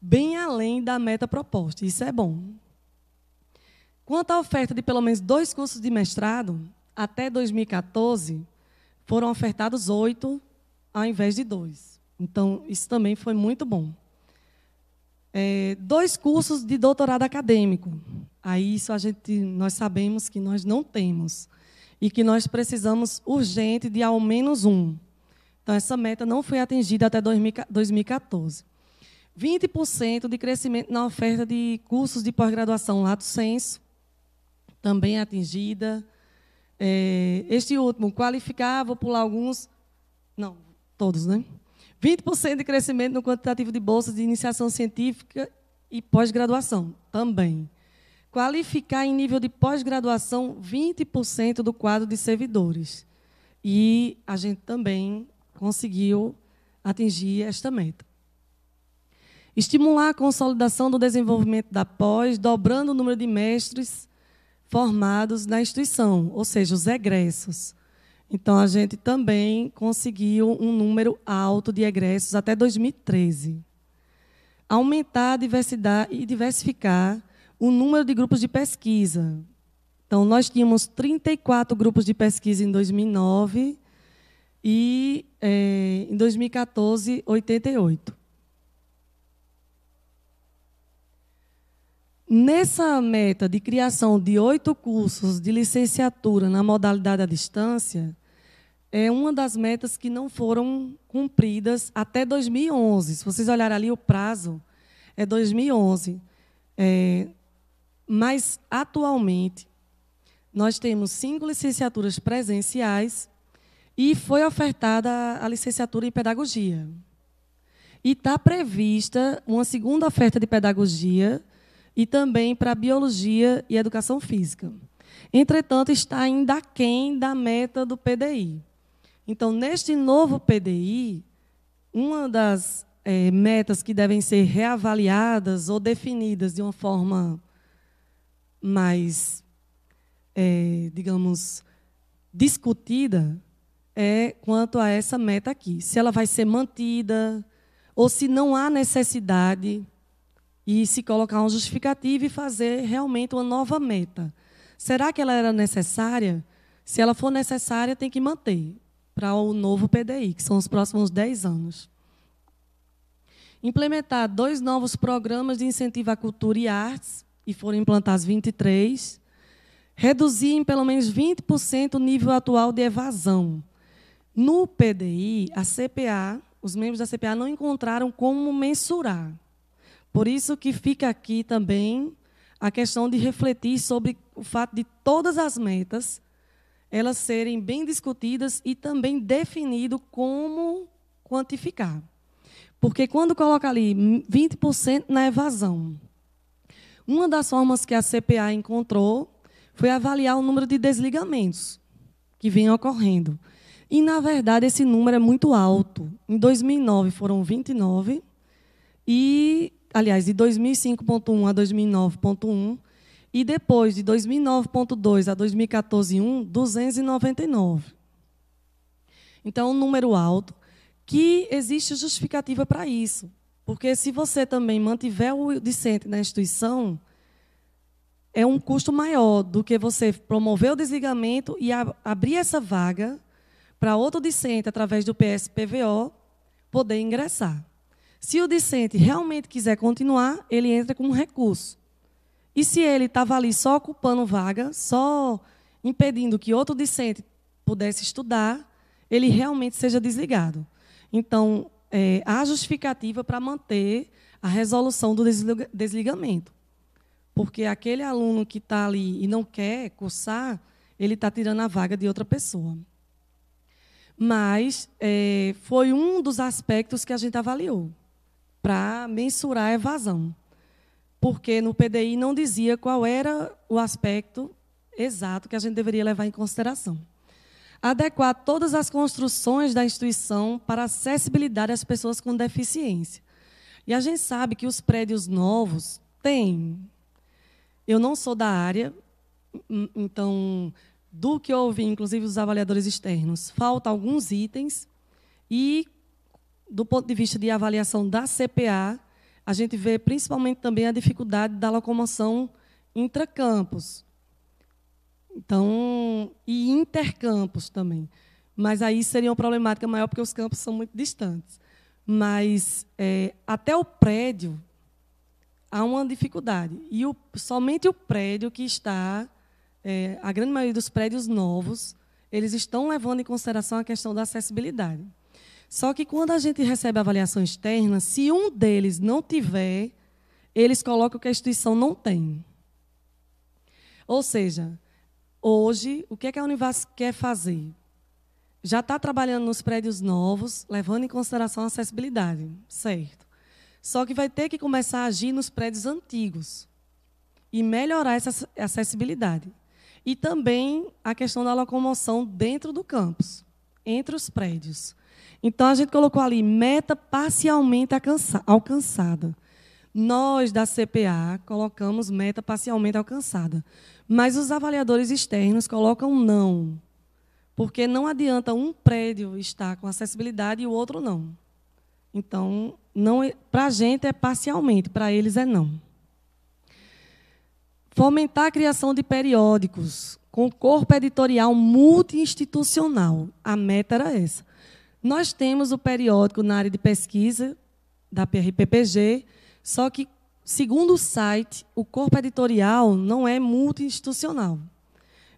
bem além da meta proposta. Isso é bom. Quanto à oferta de pelo menos 2 cursos de mestrado, até 2014, foram ofertados 8 ao invés de 2. Então, isso também foi muito bom. 2 cursos de doutorado acadêmico. Aí isso nós sabemos que nós não temos e que nós precisamos urgente de ao menos 1. Então, essa meta não foi atingida até 2014. 20% de crescimento na oferta de cursos de pós-graduação lato sensu, também atingida. Este último, qualificar, vou pular alguns, não, todos, né? 20% de crescimento no quantitativo de bolsas de iniciação científica e pós-graduação, também. Qualificar em nível de pós-graduação 20% do quadro de servidores. E a gente também conseguiu atingir esta meta. Estimular a consolidação do desenvolvimento da pós, dobrando o número de mestres formados na instituição, ou seja, os egressos. Então, a gente também conseguiu um número alto de egressos até 2013. Aumentar a diversidade e diversificar o número de grupos de pesquisa. Então, nós tínhamos 34 grupos de pesquisa em 2009 e, em 2014, 88. Nessa meta de criação de 8 cursos de licenciatura na modalidade à distância, é uma das metas que não foram cumpridas até 2011. Se vocês olharem ali, o prazo é 2011. Mas, atualmente, nós temos 5 licenciaturas presenciais e foi ofertada a licenciatura em pedagogia. E está prevista uma segunda oferta de pedagogia e também para biologia e educação física. Entretanto, está ainda aquém da meta do PDI. Então, neste novo PDI, uma das metas que devem ser reavaliadas ou definidas de uma forma mais, digamos, discutida, é quanto a essa meta aqui. Se ela vai ser mantida ou se não há necessidade e se colocar uma justificativa e fazer realmente uma nova meta. Será que ela era necessária? Se ela for necessária, tem que manter para o novo PDI, que são os próximos 10 anos. Implementar 2 novos programas de incentivo à cultura e artes, e foram implantados 23. Reduzir em pelo menos 20% o nível atual de evasão. No PDI, a CPA, os membros da CPA não encontraram como mensurar. Por isso que fica aqui também a questão de refletir sobre o fato de todas as metas elas serem bem discutidas e também definido como quantificar. Porque quando coloca ali 20% na evasão, uma das formas que a CPA encontrou foi avaliar o número de desligamentos que vem ocorrendo. E, na verdade, esse número é muito alto. Em 2009 foram 29 e... Aliás, de 2005.1 a 2009.1, e depois, de 2009.2 a 2014.1, 299. Então, um número alto, que existe justificativa para isso. Porque se você também mantiver o discente na instituição, é um custo maior do que você promover o desligamento e abrir essa vaga para outro discente, através do PSPVO, poder ingressar. Se o discente realmente quiser continuar, ele entra com um recurso. E se ele estava ali só ocupando vaga, só impedindo que outro discente pudesse estudar, ele realmente seja desligado. Então, há justificativa para manter a resolução do desligamento. Porque aquele aluno que está ali e não quer cursar, ele está tirando a vaga de outra pessoa. Mas foi um dos aspectos que a gente avaliou para mensurar a evasão. Porque no PDI não dizia qual era o aspecto exato que a gente deveria levar em consideração. Adequar todas as construções da instituição para a acessibilidade às pessoas com deficiência. E a gente sabe que os prédios novos têm. Eu não sou da área, então, do que eu ouvi, inclusive dos avaliadores externos, faltam alguns itens e, do ponto de vista de avaliação da CPA, a gente vê principalmente também a dificuldade da locomoção intracampus. Então, e intercampus também. Mas aí seria uma problemática maior, porque os campos são muito distantes. Mas até o prédio há uma dificuldade. E somente o prédio que está, a grande maioria dos prédios novos, eles estão levando em consideração a questão da acessibilidade. Só que quando a gente recebe a avaliação externa, se um deles não tiver, eles colocam que a instituição não tem. Ou seja, hoje, o que é que a Univas quer fazer? Já está trabalhando nos prédios novos, levando em consideração a acessibilidade, certo? Só que vai ter que começar a agir nos prédios antigos e melhorar essa acessibilidade. E também a questão da locomoção dentro do campus, entre os prédios. Então, a gente colocou ali meta parcialmente alcançada. Nós, da CPA, colocamos meta parcialmente alcançada. Mas os avaliadores externos colocam não. Porque não adianta um prédio estar com acessibilidade e o outro não. Então, para a gente é parcialmente, para eles é não. Fomentar a criação de periódicos com corpo editorial multi-institucional. A meta era essa. Nós temos o periódico na área de pesquisa da PRPPG, só que, segundo o site, o corpo editorial não é multi-institucional.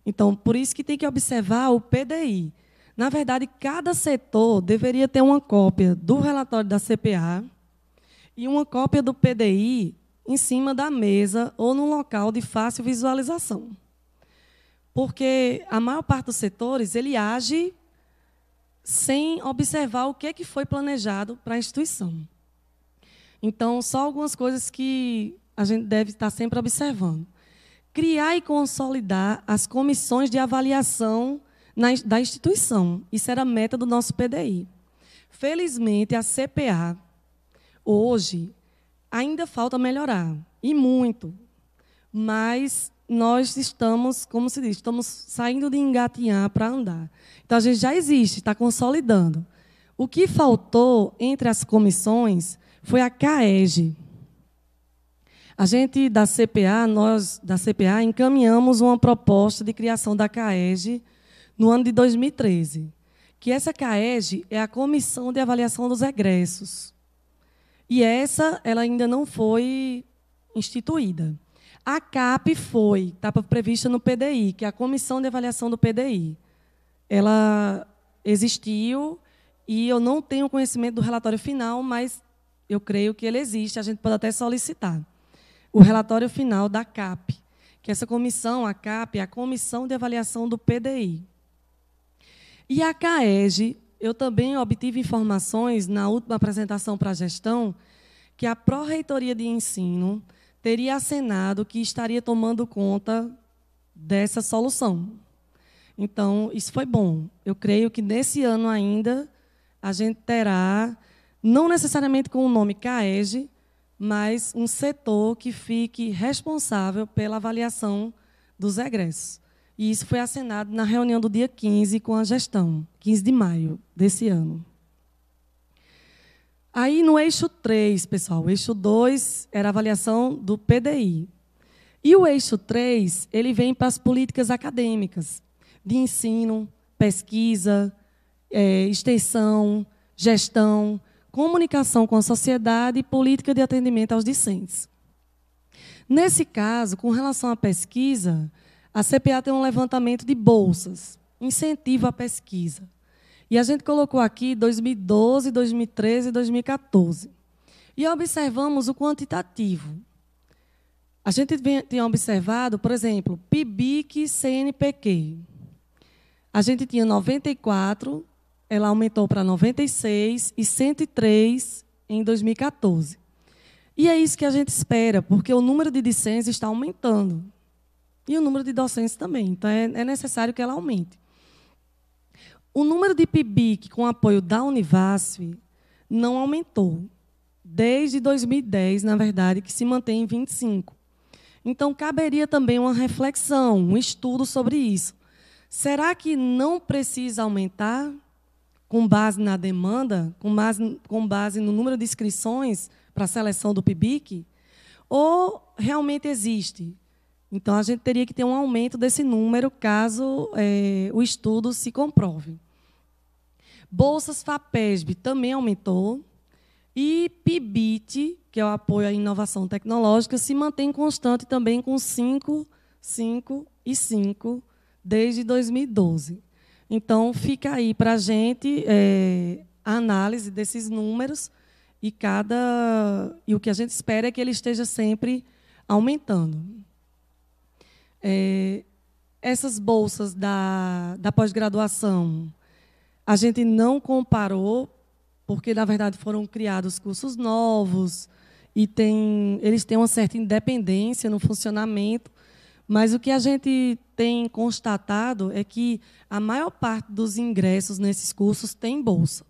Então, por isso que tem que observar o PDI. Na verdade, cada setor deveria ter uma cópia do relatório da CPA e uma cópia do PDI em cima da mesa ou num local de fácil visualização. Porque a maior parte dos setores, ele age sem observar o que é que foi planejado para a instituição. Então, só algumas coisas que a gente deve estar sempre observando. Criar e consolidar as comissões de avaliação da instituição. Isso era a meta do nosso PDI. Felizmente, a CPA, hoje, ainda falta melhorar, e muito. Mas nós estamos, como se diz, estamos saindo de engatinhar para andar. Então, a gente já existe, está consolidando. O que faltou entre as comissões foi a CAEG. A gente, da CPA, nós, da CPA, encaminhamos uma proposta de criação da CAEG no ano de 2013. Que essa CAEG é a Comissão de Avaliação dos Egressos. E ela ainda não foi instituída. A CAP estava prevista no PDI, que é a Comissão de Avaliação do PDI. Ela existiu e eu não tenho conhecimento do relatório final, mas eu creio que ele existe, a gente pode até solicitar. O relatório final da CAP, que essa comissão, a CAP, é a Comissão de Avaliação do PDI. E a CAEG, eu também obtive informações na última apresentação para a gestão, que a Pró-Reitoria de Ensino teria acenado que estaria tomando conta dessa solução. Então, isso foi bom. Eu creio que nesse ano ainda a gente terá, não necessariamente com o nome CAEG, mas um setor que fique responsável pela avaliação dos egressos. E isso foi acenado na reunião do dia 15 com a gestão, 15 de maio desse ano. Aí, no eixo 3, pessoal, o eixo 2 era a avaliação do PDI. E o eixo 3, ele vem para as políticas acadêmicas, de ensino, pesquisa, extensão, gestão, comunicação com a sociedade e política de atendimento aos discentes. Nesse caso, com relação à pesquisa, a CPA tem um levantamento de bolsas, incentivo à pesquisa. E a gente colocou aqui 2012, 2013 e 2014. E observamos o quantitativo. A gente tinha observado, por exemplo, PIBIC, CNPq. A gente tinha 94, ela aumentou para 96 e 103 em 2014. E é isso que a gente espera, porque o número de discentes está aumentando. E o número de docentes também. Então, é necessário que ela aumente. O número de PIBIC com apoio da Univasf não aumentou. Desde 2010, na verdade, que se mantém em 25. Então, caberia também uma reflexão, um estudo sobre isso. Será que não precisa aumentar com base na demanda, com base no número de inscrições para a seleção do PIBIC? Ou realmente existe? Então, a gente teria que ter um aumento desse número, caso o estudo se comprove. Bolsas FAPESB também aumentou. E PIBIT, que é o apoio à inovação tecnológica, se mantém constante também com 5, 5 e 5, desde 2012. Então, fica aí para a gente a análise desses números e o que a gente espera é que ele esteja sempre aumentando. Essas bolsas da pós-graduação, a gente não comparou, porque, na verdade, foram criados cursos novos e eles têm uma certa independência no funcionamento, mas o que a gente tem constatado é que a maior parte dos ingressos nesses cursos tem bolsa.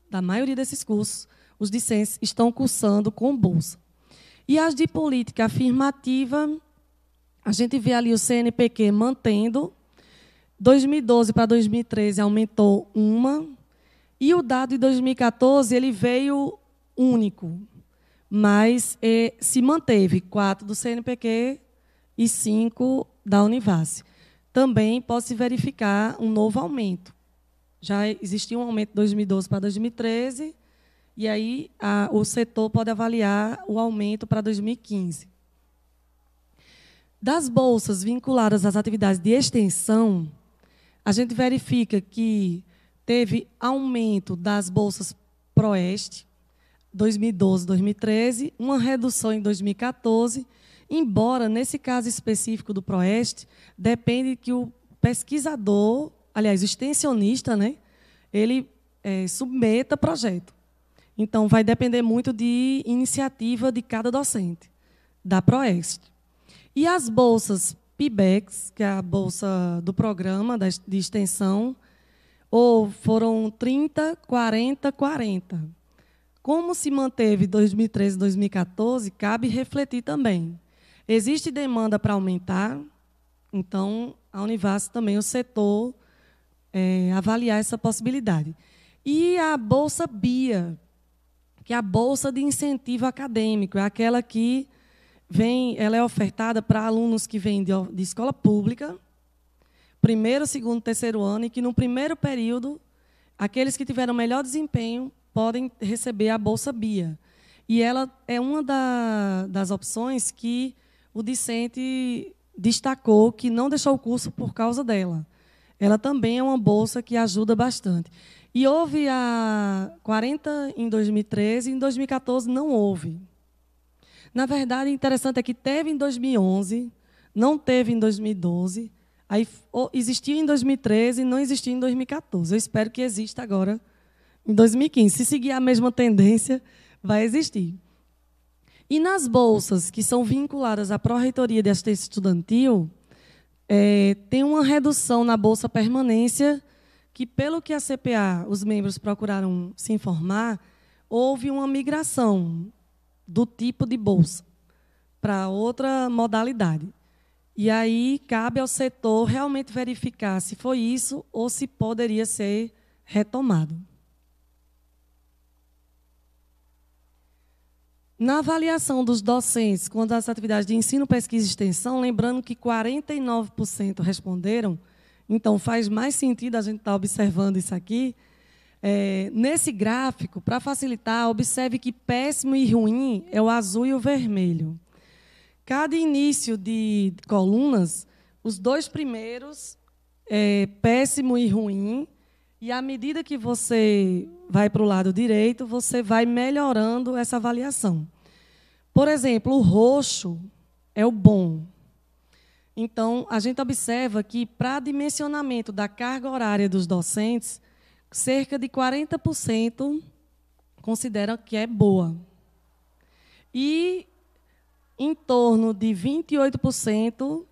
Da maioria desses cursos, os discentes estão cursando com bolsa. E as de política afirmativa, a gente vê ali o CNPq mantendo. 2012 para 2013 aumentou uma. E o dado de 2014 ele veio único, mas se manteve 4 do CNPq e 5 da Univasf. Também pode-se verificar um novo aumento. Já existia um aumento de 2012 para 2013, e aí o setor pode avaliar o aumento para 2015. Das bolsas vinculadas às atividades de extensão, a gente verifica que teve aumento das bolsas PROEST, 2012, 2013, uma redução em 2014, embora, nesse caso específico do PROEST, depende que o pesquisador, aliás, o extensionista, né, ele submeta projeto. Então, vai depender muito de iniciativa de cada docente, da PROEST. E as bolsas PIBEX, que é a bolsa do programa de extensão, ou foram 30, 40, 40. Como se manteve 2013 e 2014, cabe refletir também. Existe demanda para aumentar, então a Univasf também, o setor, avaliar essa possibilidade. E a Bolsa BIA, que é a Bolsa de Incentivo Acadêmico, é aquela que ela é ofertada para alunos que vêm de escola pública, primeiro, segundo, terceiro ano, e que no primeiro período, aqueles que tiveram melhor desempenho podem receber a Bolsa BIA. E ela é uma das opções que o discente destacou que não deixou o curso por causa dela. Ela também é uma bolsa que ajuda bastante. E houve a 40 em 2013, e em 2014 não houve. Na verdade, o interessante é que teve em 2011, não teve em 2012, aí existiu em 2013 e não existiu em 2014. Eu espero que exista agora em 2015. Se seguir a mesma tendência, vai existir. E nas bolsas que são vinculadas à Pró-Reitoria de Assistência Estudantil, tem uma redução na Bolsa Permanência, que, pelo que a CPA, os membros procuraram se informar, houve uma migração do tipo de bolsa para outra modalidade. E aí cabe ao setor realmente verificar se foi isso ou se poderia ser retomado. Na avaliação dos docentes quanto às atividades de ensino, pesquisa e extensão, lembrando que 49% responderam, então faz mais sentido a gente estar observando isso aqui, Nesse gráfico, para facilitar, observe que péssimo e ruim é o azul e o vermelho. Cada início de colunas, os dois primeiros, péssimo e ruim, e à medida que você vai para o lado direito, você vai melhorando essa avaliação. Por exemplo, o roxo é o bom. Então, a gente observa que, para dimensionamento da carga horária dos docentes, cerca de 40% consideram que é boa. E em torno de 28%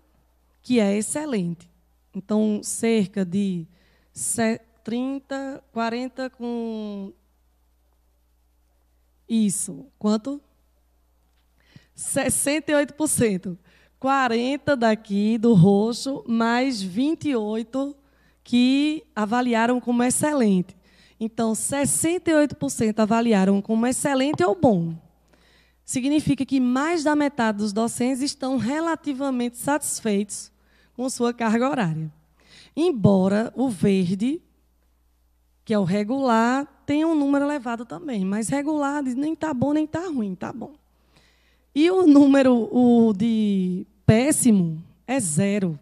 que é excelente. Então, cerca de 30, 40 com... Isso. Quanto? 68%. 40 daqui do roxo, mais 28 que avaliaram como excelente. Então, 68% avaliaram como excelente ou bom. Significa que mais da metade dos docentes estão relativamente satisfeitos com sua carga horária. Embora o verde, que é o regular, tenha um número elevado também, mas regular nem está bom nem está ruim, está bom. E o número de péssimo é 0.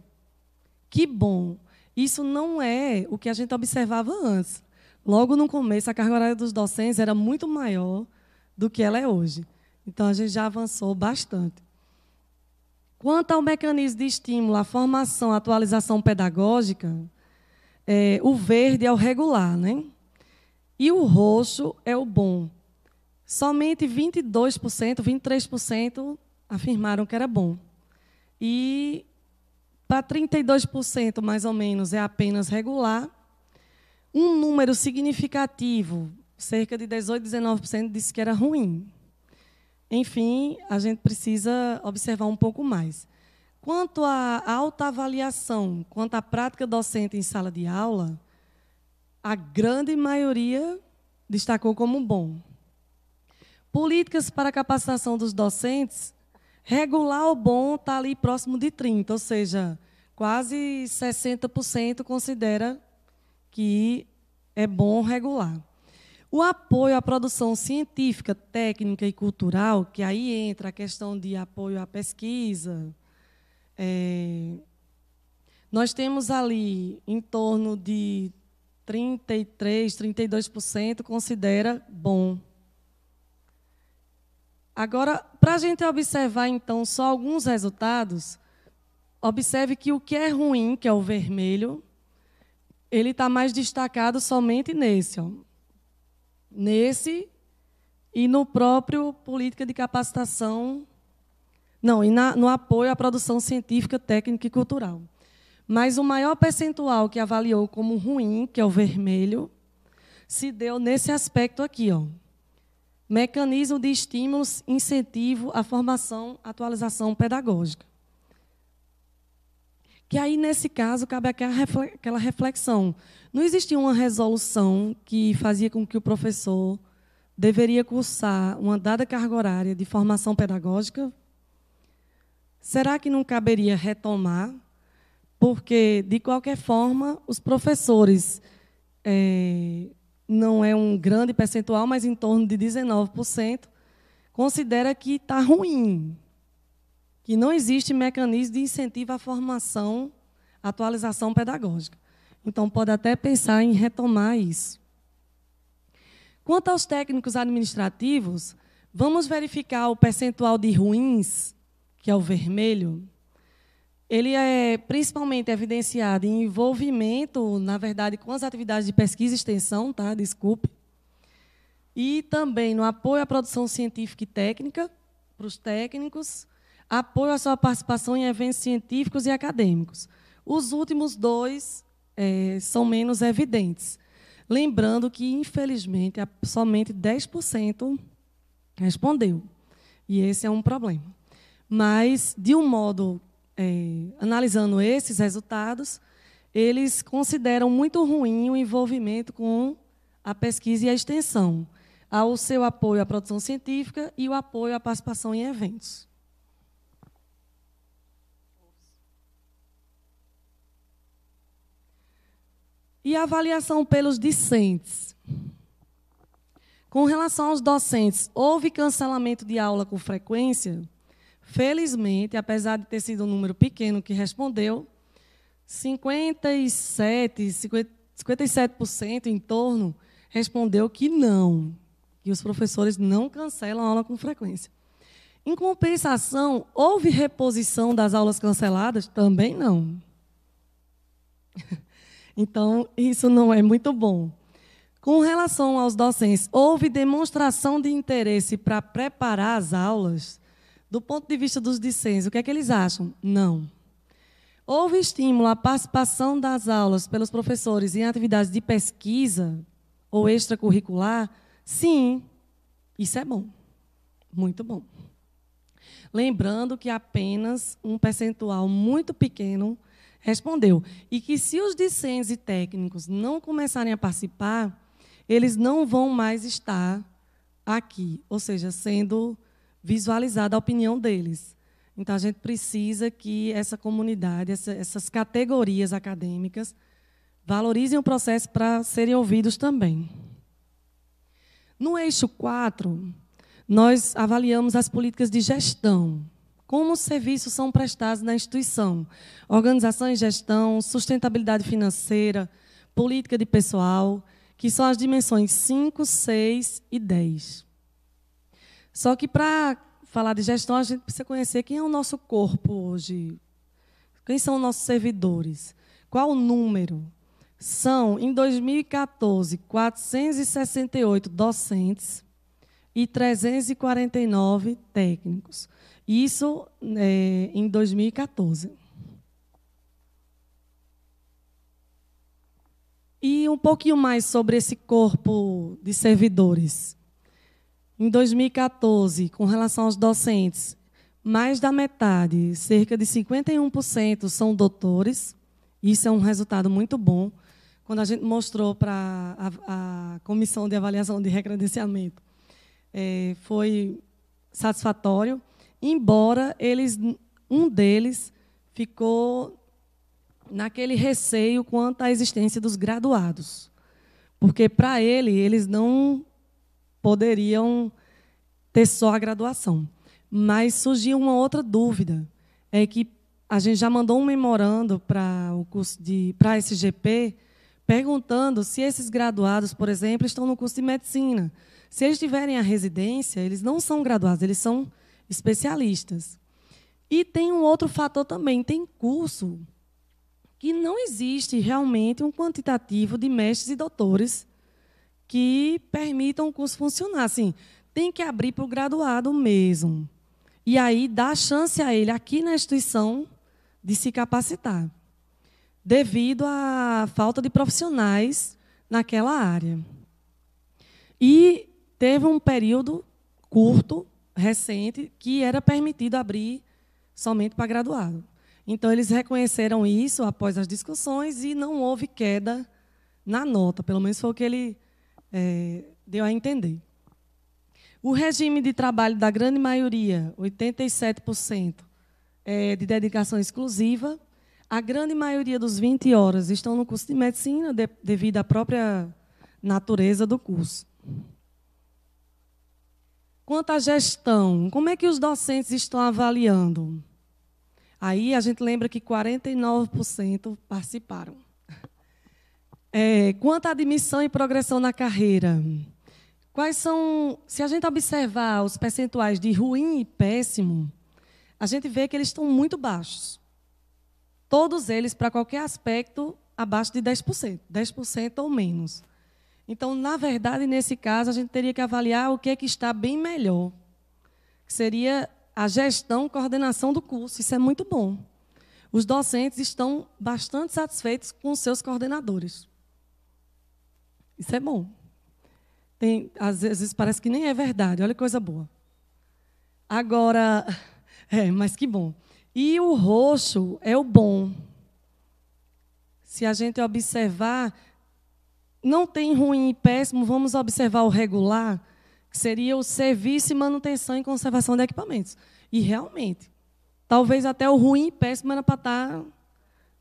Que bom. Isso não é o que a gente observava antes. Logo no começo, a carga horária dos docentes era muito maior do que ela é hoje. Então, a gente já avançou bastante. Quanto ao mecanismo de estímulo à formação, à atualização pedagógica, o verde é o regular, né? E o roxo é o bom. Somente 22%, 23% afirmaram que era bom. E para 32%, mais ou menos, é apenas regular. Um número significativo, cerca de 18%, 19%, disse que era ruim. Enfim, a gente precisa observar um pouco mais. Quanto à autoavaliação, quanto à prática docente em sala de aula, a grande maioria destacou como bom. Políticas para a capacitação dos docentes, regular ou bom está ali próximo de 30%, ou seja, quase 60% considera que é bom regular. O apoio à produção científica, técnica e cultural, que aí entra a questão de apoio à pesquisa, nós temos ali em torno de 33%, 32% considera bom. Agora, para a gente observar, então, só alguns resultados, observe que o que é ruim, que é o vermelho, ele está mais destacado somente nesse, ó. Nesse e no próprio política de capacitação, não, e no apoio à produção científica, técnica e cultural. Mas o maior percentual que avaliou como ruim, que é o vermelho, se deu nesse aspecto aqui, ó. Mecanismo de estímulos, incentivo à formação, atualização pedagógica. Que aí, nesse caso, cabe aquela reflexão. Não existia uma resolução que fazia com que o professor deveria cursar uma dada carga horária de formação pedagógica? Será que não caberia retomar? Porque, de qualquer forma, os professores, não é um grande percentual, mas em torno de 19%, considera que está ruim, que não existe mecanismo de incentivo à formação, atualização pedagógica. Então, pode até pensar em retomar isso. Quanto aos técnicos administrativos, vamos verificar o percentual de ruins, que é o vermelho. Ele é principalmente evidenciado em envolvimento, na verdade, com as atividades de pesquisa e extensão, tá? Desculpe. E também no apoio à produção científica e técnica, para os técnicos, apoio à sua participação em eventos científicos e acadêmicos. Os últimos dois são menos evidentes. Lembrando que, infelizmente, somente 10% respondeu. E esse é um problema. Mas, de um modo, analisando esses resultados, eles consideram muito ruim o envolvimento com a pesquisa e a extensão, ao seu apoio à produção científica e o apoio à participação em eventos. E a avaliação pelos discentes. Com relação aos docentes, houve cancelamento de aula com frequência? Felizmente, apesar de ter sido um número pequeno que respondeu, 57% em torno respondeu que não, que os professores não cancelam a aula com frequência. Em compensação, houve reposição das aulas canceladas? Também não. Então, isso não é muito bom. Com relação aos docentes, houve demonstração de interesse para preparar as aulas? Do ponto de vista dos discentes, o que é que eles acham? Não. Houve estímulo à participação das aulas pelos professores em atividades de pesquisa ou extracurricular? Sim, isso é bom, muito bom. Lembrando que apenas um percentual muito pequeno respondeu. E que se os discentes e técnicos não começarem a participar, eles não vão mais estar aqui, ou seja, sendo visualizada a opinião deles. Então, a gente precisa que essa comunidade, essas categorias acadêmicas, valorizem o processo para serem ouvidos também. No eixo 4, nós avaliamos as políticas de gestão. Como os serviços são prestados na instituição. Organização e gestão, sustentabilidade financeira, política de pessoal, que são as dimensões 5, 6 e 10. Só que, para falar de gestão, a gente precisa conhecer quem é o nosso corpo hoje. Quem são os nossos servidores? Qual o número? São, em 2014, 468 docentes e 349 técnicos. Isso em 2014. E um pouquinho mais sobre esse corpo de servidores. Em 2014, com relação aos docentes, mais da metade, cerca de 51%, são doutores. Isso é um resultado muito bom. Quando a gente mostrou para a Comissão de Avaliação de Recredenciamento, foi satisfatório, embora um deles ficou naquele receio quanto à existência dos graduados. Porque, para eles não poderiam ter só a graduação. Mas surgiu uma outra dúvida, é que a gente já mandou um memorando para o curso para a SGP, perguntando se esses graduados, por exemplo, estão no curso de medicina. Se eles tiverem a residência, eles não são graduados, eles são especialistas. E tem um outro fator também, tem curso que não existe realmente um quantitativo de mestres e doutores que permitam o curso funcionar. Assim, tem que abrir para o graduado mesmo. E aí dá chance a ele, aqui na instituição, de se capacitar, devido à falta de profissionais naquela área. E teve um período curto, recente, que era permitido abrir somente para graduado. Então, eles reconheceram isso após as discussões e não houve queda na nota, pelo menos foi o que ele deu a entender. O regime de trabalho da grande maioria, 87%, é de dedicação exclusiva. A grande maioria dos 20 horas estão no curso de medicina, devido à própria natureza do curso. Quanto à gestão, como é que os docentes estão avaliando? Aí a gente lembra que 49% participaram. Quanto à admissão e progressão na carreira, quais são, se a gente observar os percentuais de ruim e péssimo, a gente vê que eles estão muito baixos. Todos eles, para qualquer aspecto, abaixo de 10%, 10% ou menos. Então, na verdade, nesse caso, a gente teria que avaliar o que é que está bem melhor, que seria a gestão e coordenação do curso. Isso é muito bom. Os docentes estão bastante satisfeitos com os seus coordenadores. Isso é bom. Às vezes parece que nem é verdade. Olha que coisa boa. Agora, mas que bom. E o roxo é o bom. Se a gente observar, não tem ruim e péssimo, vamos observar o regular, que seria o serviço e manutenção e conservação de equipamentos. E, realmente, talvez até o ruim e péssimo era para estar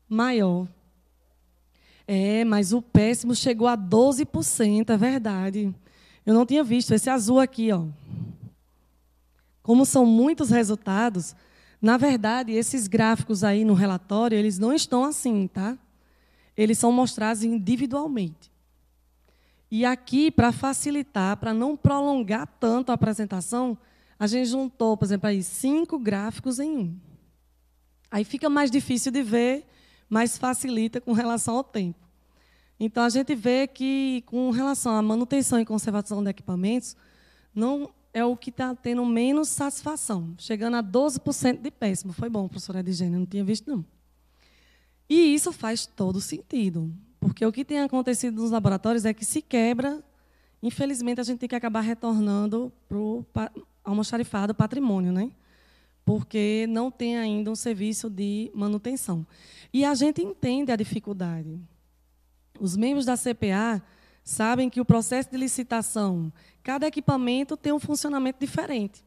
maior. Mas o péssimo chegou a 12%, é verdade. Eu não tinha visto esse azul aqui, ó. Como são muitos resultados, na verdade, esses gráficos aí no relatório, eles não estão assim, tá? Eles são mostrados individualmente. E aqui, para facilitar, para não prolongar tanto a apresentação, a gente juntou, por exemplo, aí 5 gráficos em um. Aí fica mais difícil de ver, mas facilita com relação ao tempo. Então, a gente vê que, com relação à manutenção e conservação de equipamentos, não é o que está tendo menos satisfação, chegando a 12% de péssimo. Foi bom, professora Edgênia, não tinha visto, não. E isso faz todo sentido, porque o que tem acontecido nos laboratórios é que se quebra, infelizmente, a gente tem que acabar retornando para o almoxarifado patrimônio, né? Porque não tem ainda um serviço de manutenção. E a gente entende a dificuldade. Os membros da CPA sabem que o processo de licitação, cada equipamento tem um funcionamento diferente.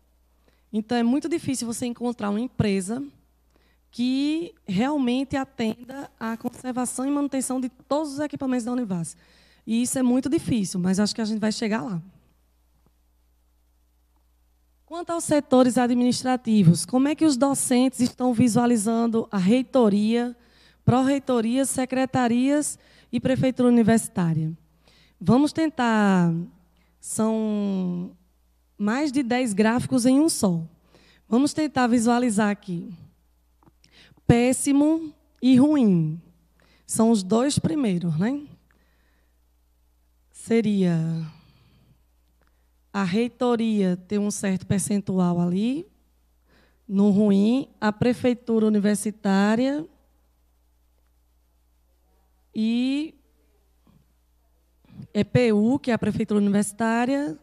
Então, é muito difícil você encontrar uma empresa que realmente atenda à conservação e manutenção de todos os equipamentos da Univas. E isso é muito difícil, mas acho que a gente vai chegar lá. Quanto aos setores administrativos, como é que os docentes estão visualizando a reitoria, pró-reitorias, secretarias e prefeitura universitária? Vamos tentar, são mais de 10 gráficos em um só. Vamos tentar visualizar aqui. Péssimo e ruim. São os 2 primeiros, né? Seria a reitoria ter um certo percentual ali, no ruim, a prefeitura universitária e EPU, que é a prefeitura universitária,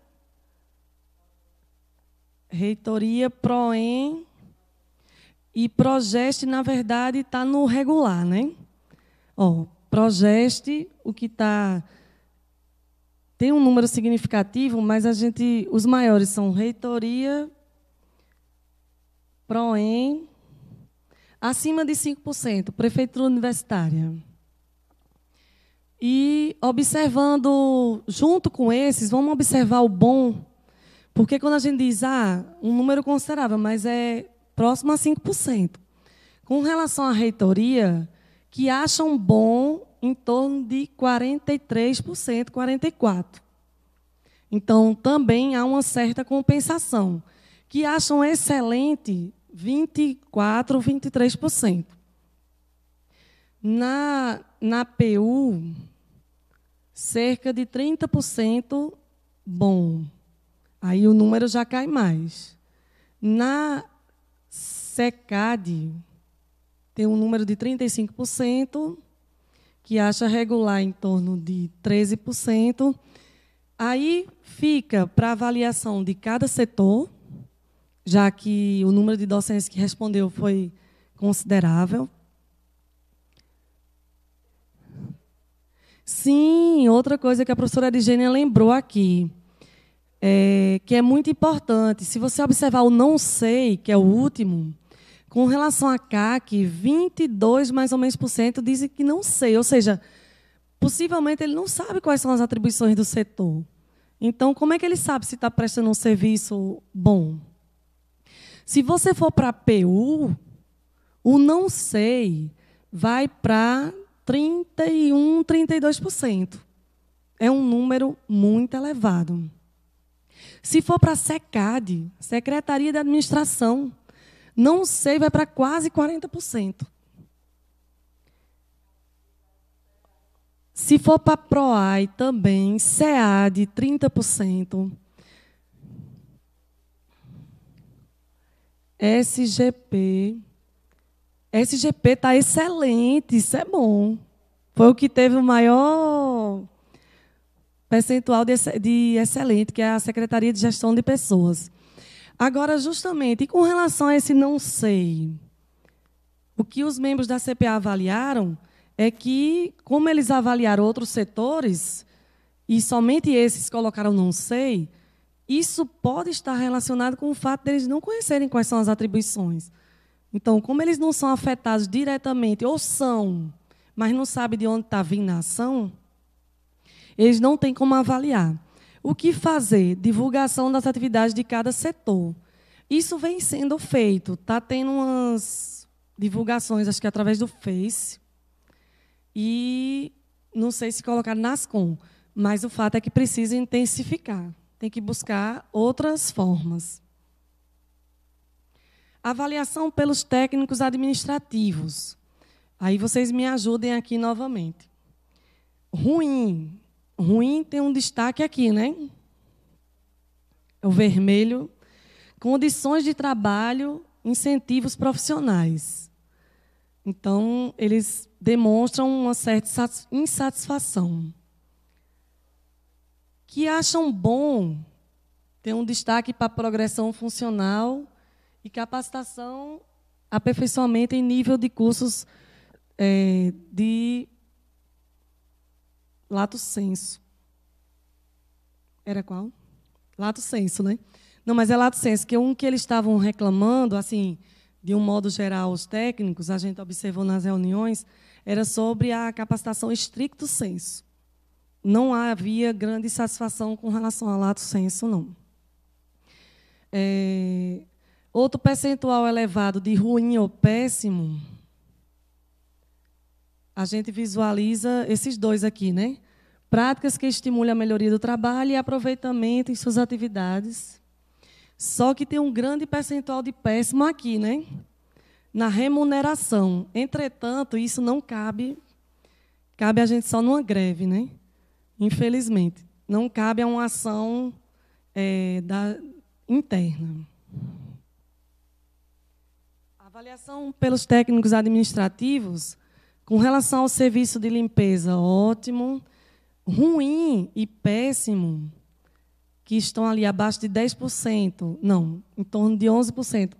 reitoria, PROEM e Progeste, na verdade, está no regular, né? Ó, Progeste, o que está... Tem um número significativo, mas os maiores são reitoria, PROEM, acima de 5%, prefeitura universitária. E observando, junto com esses, vamos observar o bom, porque quando a gente diz, um número considerável, mas é próximo a 5%. Com relação à reitoria, que acham bom em torno de 43%, 44%. Então, também há uma certa compensação, que acham excelente 24%, 23%. Na PU, cerca de 30% bom. Aí o número já cai mais. Na SECAD, tem um número de 35%, que acha regular em torno de 13%. Aí fica para avaliação de cada setor, já que o número de docentes que respondeu foi considerável. Sim, outra coisa que a professora Edgênia lembrou aqui, que é muito importante. Se você observar o não sei, que é o último, com relação à CAC, 22% mais ou menos dizem que não sei, ou seja, possivelmente ele não sabe quais são as atribuições do setor. Então, como é que ele sabe se está prestando um serviço bom? Se você for para a PU, o não sei vai para 31%, 32%. É um número muito elevado. Se for para a SECAD, Secretaria de Administração, não sei vai para quase 40%. Se for para a PROAI também, SEAD, 30%. SGP está excelente, isso é bom. Foi o que teve o maior percentual de excelente, que é a Secretaria de Gestão de Pessoas. Agora, justamente, e com relação a esse não sei, o que os membros da CPA avaliaram é que, como eles avaliaram outros setores, e somente esses colocaram não sei, isso pode estar relacionado com o fato deles não conhecerem quais são as atribuições. Então, como eles não são afetados diretamente, ou são, mas não sabem de onde está vindo a ação, eles não têm como avaliar. O que fazer? Divulgação das atividades de cada setor. Isso vem sendo feito. Está tendo umas divulgações, acho que através do Face. E não sei se colocar nas com, mas o fato é que precisa intensificar. Tem que buscar outras formas. Avaliação pelos técnicos administrativos. Aí vocês me ajudem aqui novamente. Ruim. Ruim tem um destaque aqui, né? É o vermelho. Condições de trabalho, incentivos profissionais. Então, eles demonstram uma certa insatisfação. Que acham bom ter um destaque para a progressão funcional e capacitação, aperfeiçoamento em nível de cursos de lato sensu. Era qual? Lato sensu, né? Não, mas é lato sensu, que um que eles estavam reclamando, assim, de um modo geral, os técnicos, a gente observou nas reuniões, era sobre a capacitação stricto sensu. Não havia grande satisfação com relação ao lato sensu, não. Outro percentual elevado de ruim ou péssimo, a gente visualiza esses dois aqui, né? Práticas que estimulam a melhoria do trabalho e aproveitamento em suas atividades. Só que tem um grande percentual de péssimo aqui, né? Na remuneração. Entretanto, isso não cabe a gente só numa greve, né? Infelizmente. Não cabe a uma ação interna. Avaliação pelos técnicos administrativos, com relação ao serviço de limpeza, ótimo. Ruim e péssimo, que estão ali abaixo de 10%, não, em torno de 11%.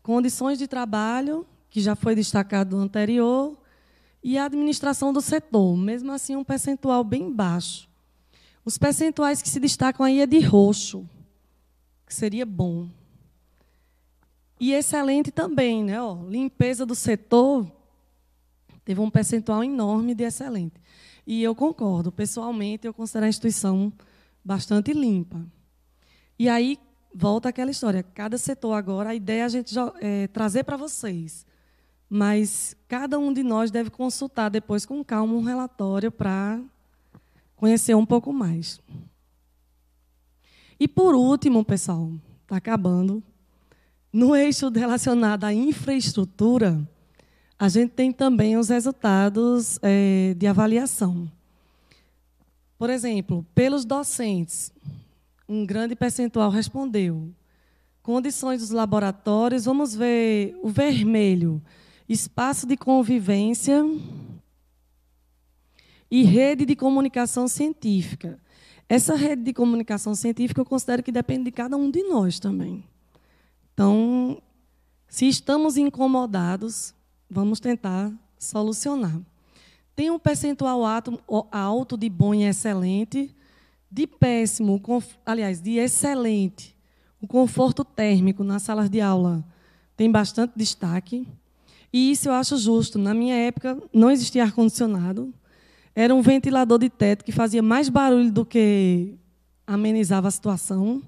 Condições de trabalho, que já foi destacado no anterior, e a administração do setor, mesmo assim um percentual bem baixo. Os percentuais que se destacam aí é de roxo, que seria bom. E excelente também, né? Ó, limpeza do setor teve um percentual enorme de excelente. E eu concordo, pessoalmente, eu considero a instituição bastante limpa. E aí, volta aquela história, cada setor agora, a ideia é a gente trazer para vocês. Mas cada um de nós deve consultar depois com calma um relatório para conhecer um pouco mais. E por último, pessoal, está acabando, no eixo relacionado à infraestrutura, a gente tem também os resultados de avaliação. Por exemplo, pelos docentes, um grande percentual respondeu. Condições dos laboratórios, vamos ver o vermelho, espaço de convivência e rede de comunicação científica. Essa rede de comunicação científica eu considero que depende de cada um de nós também. Então, se estamos incomodados, vamos tentar solucionar. Tem um percentual alto de bom e excelente, de péssimo, aliás, de excelente. O conforto térmico nas salas de aula tem bastante destaque. E isso eu acho justo. Na minha época, não existia ar-condicionado. Era um ventilador de teto que fazia mais barulho do que amenizava a situação.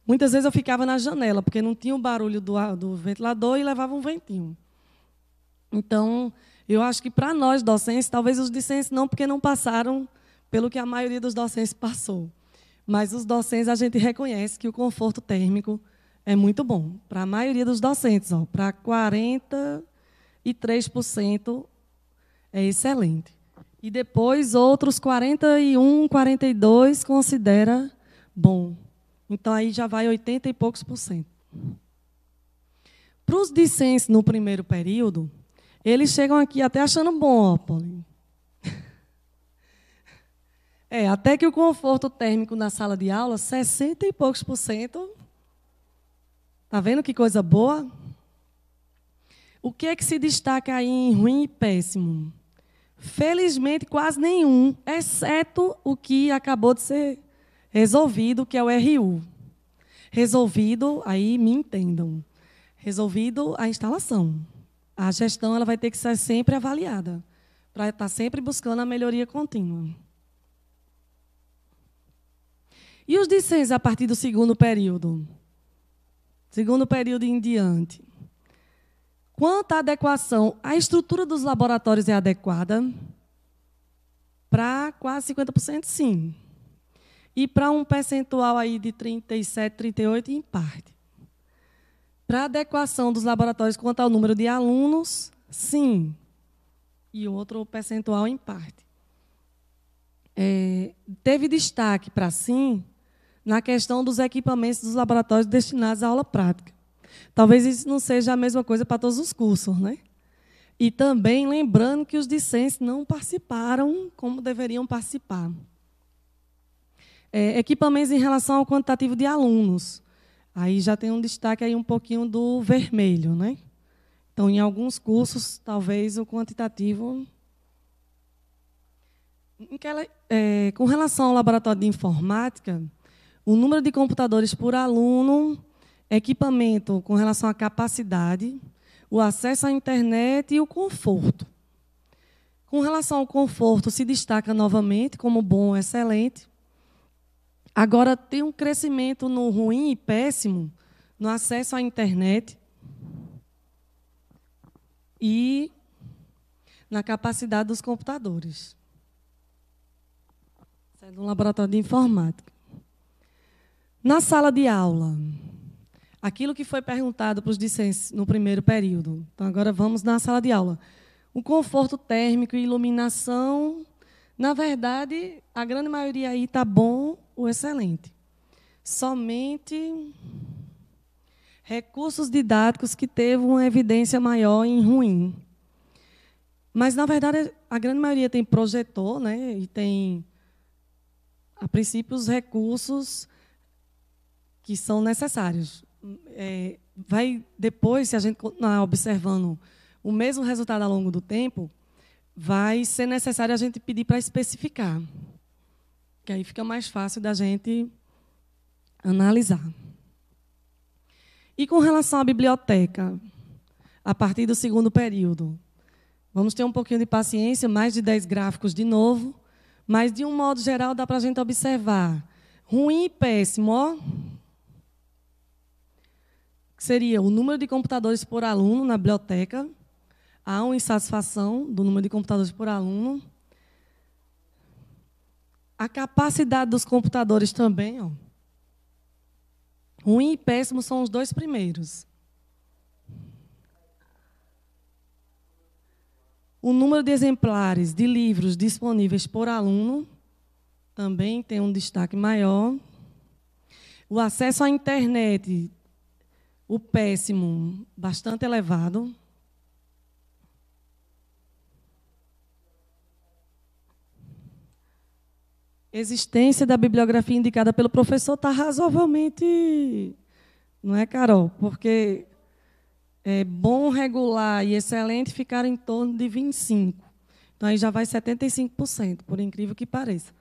Muitas vezes eu ficava na janela, porque não tinha o barulho do ventilador e levava um ventinho. Então, eu acho que para nós docentes, talvez os discentes não, porque não passaram pelo que a maioria dos docentes passou. Mas os docentes, a gente reconhece que o conforto térmico é muito bom. Para a maioria dos docentes, para 43% é excelente. E depois, outros 41%, 42% considera bom. Então, aí já vai 80 e poucos %. Para os discentes no primeiro período, eles chegam aqui até achando bom, Paulinho. Até que o conforto térmico na sala de aula, 60 e poucos %. Está vendo que coisa boa? O que é que se destaca aí em ruim e péssimo? Felizmente, quase nenhum, exceto o que acabou de ser resolvido, que é o RU. Resolvido, aí me entendam, resolvido a instalação. A gestão ela vai ter que ser sempre avaliada, para estar sempre buscando a melhoria contínua. E os discentes a partir do segundo período? Segundo período em diante. Quanto à adequação, a estrutura dos laboratórios é adequada? Para quase 50%, sim. E para um percentual aí de 37, 38, em parte. Para a adequação dos laboratórios quanto ao número de alunos, sim. E outro percentual em parte. Teve destaque para sim na questão dos equipamentos dos laboratórios destinados à aula prática. Talvez isso não seja a mesma coisa para todos os cursos, né? E também lembrando que os discentes não participaram como deveriam participar. Equipamentos em relação ao quantitativo de alunos. Aí já tem um destaque aí um pouquinho do vermelho, né? Então, em alguns cursos, talvez o quantitativo... Com relação ao laboratório de informática, o número de computadores por aluno, equipamento com relação à capacidade, o acesso à internet e o conforto. Com relação ao conforto, se destaca novamente como bom, excelente. Agora, tem um crescimento no ruim e péssimo, no acesso à internet e na capacidade dos computadores. Isso é de um laboratório de informática. Na sala de aula, aquilo que foi perguntado para os discentes no primeiro período. Então, agora vamos na sala de aula. O conforto térmico e iluminação, na verdade, a grande maioria aí está bom ou excelente. Somente recursos didáticos que teve uma evidência maior em ruim. Mas, na verdade, a grande maioria tem projetor, né, e tem, a princípio, os recursos que são necessários. Vai depois, se a gente continuar observando o mesmo resultado ao longo do tempo, vai ser necessário a gente pedir para especificar, que aí fica mais fácil da gente analisar. E com relação à biblioteca, a partir do segundo período, vamos ter um pouquinho de paciência, mais de 10 gráficos de novo, mas, de um modo geral, dá para a gente observar ruim e péssimo, ó, que seria o número de computadores por aluno na biblioteca. Há uma insatisfação do número de computadores por aluno. A capacidade dos computadores também. Ó. Ruim e péssimo são os dois primeiros. O número de exemplares de livros disponíveis por aluno também tem um destaque maior. O acesso à internet, o péssimo, bastante elevado. Existência da bibliografia indicada pelo professor está razoavelmente... Não é, Carol? Porque é bom, regular e excelente ficar em torno de 25%. Então, aí já vai 75%, por incrível que pareça.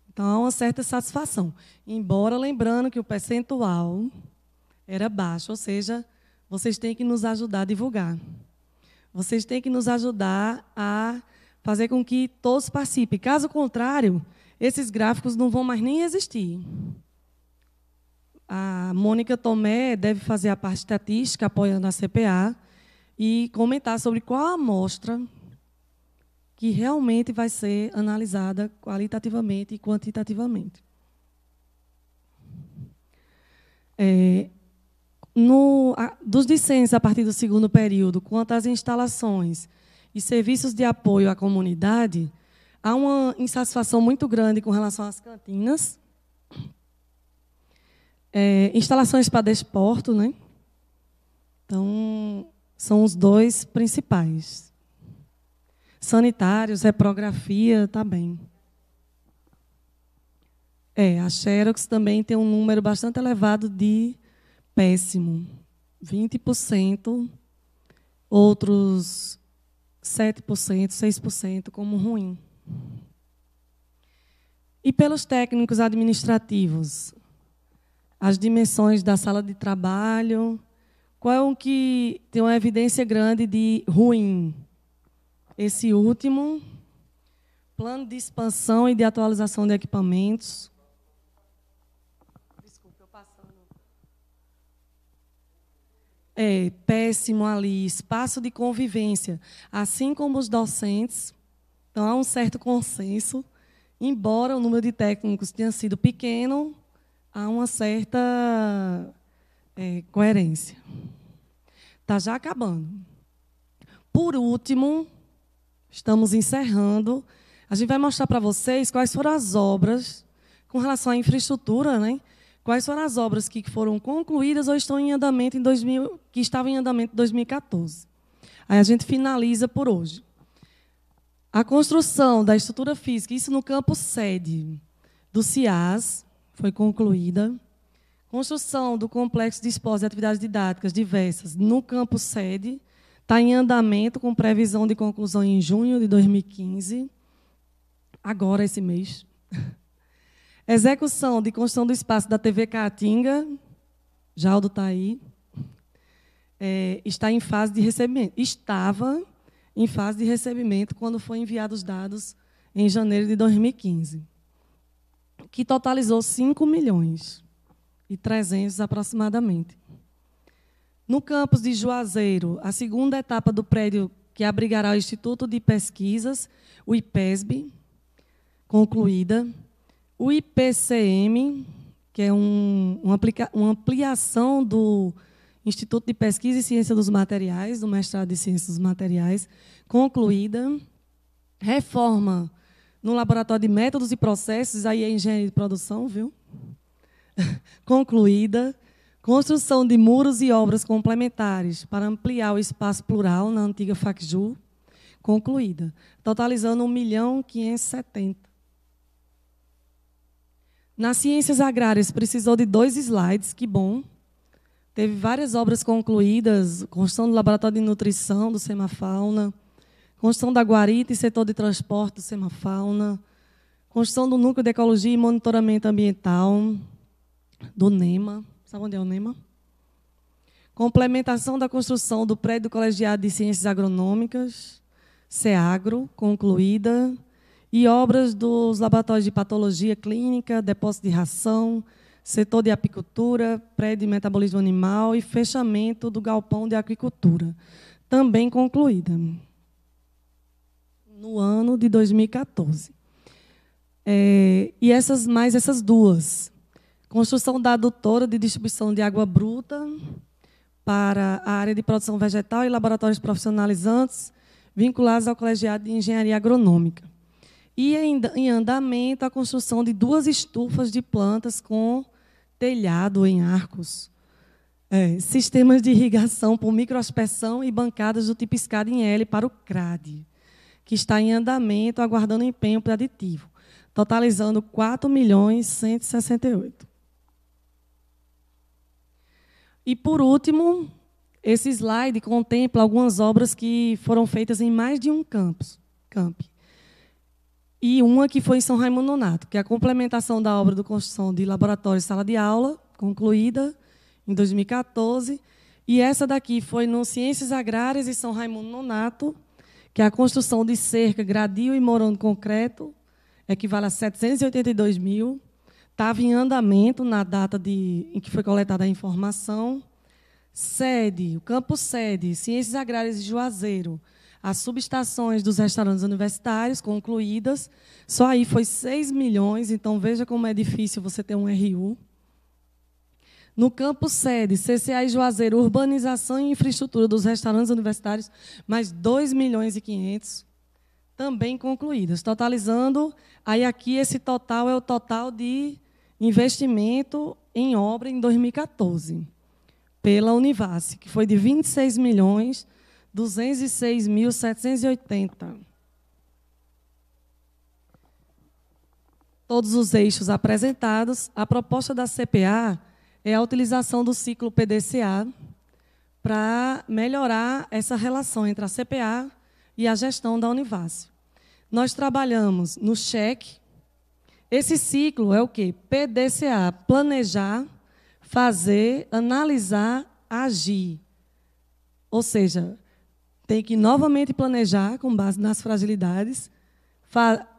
Então, há uma certa satisfação. Embora, lembrando que o percentual era baixo, ou seja, vocês têm que nos ajudar a divulgar. Vocês têm que nos ajudar a fazer com que todos participem. Caso contrário, esses gráficos não vão mais nem existir. A Mônica Tomé deve fazer a parte estatística, apoiando a CPA, e comentar sobre qual a amostra que realmente vai ser analisada qualitativamente e quantitativamente. Dos discentes a partir do segundo período, quanto às instalações e serviços de apoio à comunidade, há uma insatisfação muito grande com relação às cantinas, instalações para desporto, né? Então, são os dois principais. Sanitários, reprografia, está bem. A Xerox também tem um número bastante elevado de péssimo, 20%, outros 7%, 6% como ruim. E pelos técnicos administrativos, as dimensões da sala de trabalho, qual é o que tem uma evidência grande de ruim? Esse último, plano de expansão e de atualização de equipamentos. é péssimo ali, espaço de convivência, assim como os docentes. Então, há um certo consenso, embora o número de técnicos tenha sido pequeno, há uma certa coerência. Está já acabando. Por último, estamos encerrando. A gente vai mostrar para vocês quais foram as obras, com relação à infraestrutura, né? Quais foram as obras que foram concluídas ou estão em andamento que estavam em andamento em 2014. Aí a gente finaliza por hoje. A construção da estrutura física, isso no campo sede do CIAS, foi concluída. Construção do complexo de esportes e atividades didáticas diversas no campo sede, está em andamento com previsão de conclusão em junho de 2015, agora esse mês. Execução de construção do espaço da TV Caatinga, Jaldo está aí, está em fase de recebimento. Estava em fase de recebimento quando foi enviados os dados em janeiro de 2015, que totalizou 5.300.000 aproximadamente. No campus de Juazeiro, a segunda etapa do prédio que abrigará o Instituto de Pesquisas, o IPESB, concluída. O IPCM, que é uma ampliação do Instituto de Pesquisa e Ciência dos Materiais, do mestrado de Ciências dos Materiais, concluída. Reforma no Laboratório de Métodos e Processos, aí é Engenharia de Produção, viu? Concluída. Construção de muros e obras complementares para ampliar o espaço plural na antiga FACJU, concluída, totalizando 1.570.000. Nas ciências agrárias, precisou de 2 slides, que bom. Teve várias obras concluídas, construção do Laboratório de Nutrição do Semafauna, construção da guarita e setor de transporte do Semafauna, construção do Núcleo de Ecologia e Monitoramento Ambiental do NEMA. Sabe onde é o NEMA? Complementação da construção do prédio do Colegiado de Ciências Agronômicas, CEAGRO, concluída, e obras dos laboratórios de patologia clínica, depósito de ração, setor de apicultura, prédio de metabolismo animal e fechamento do galpão de aquicultura, também concluída no ano de 2014. E essas duas. Construção da adutora de distribuição de água bruta para a área de produção vegetal e laboratórios profissionalizantes vinculados ao Colegiado de Engenharia Agronômica. E em andamento a construção de 2 estufas de plantas com telhado em arcos, sistemas de irrigação por microaspersão e bancadas do tipo escada em L para o CRAD, que está em andamento, aguardando empenho para aditivo, totalizando 4.168.000. E, por último, esse slide contempla algumas obras que foram feitas em mais de um camp. E uma que foi em São Raimundo Nonato, que é a complementação da obra de construção de laboratório e sala de aula, concluída em 2014. E essa daqui foi no Ciências Agrárias e São Raimundo Nonato, que é a construção de cerca, gradil e morão de concreto, equivale a 782.000. Estava em andamento na data em que foi coletada a informação. Sede, o campo sede, Ciências Agrárias de Juazeiro, as subestações dos restaurantes universitários concluídas. Só aí foi 6 milhões, então veja como é difícil você ter um RU. No campo sede, CCA e Juazeiro, urbanização e infraestrutura dos restaurantes universitários, mais 2.500.000, também concluídas, totalizando, aí aqui esse total é o total de investimento em obra em 2014, pela Univasse, que foi de 26.206.780. Todos os eixos apresentados. A proposta da CPA é a utilização do ciclo PDCA para melhorar essa relação entre a CPA e a gestão da Univasse. Nós trabalhamos no cheque. Esse ciclo é o quê? PDCA, planejar, fazer, analisar, agir. Ou seja, tem que novamente planejar com base nas fragilidades,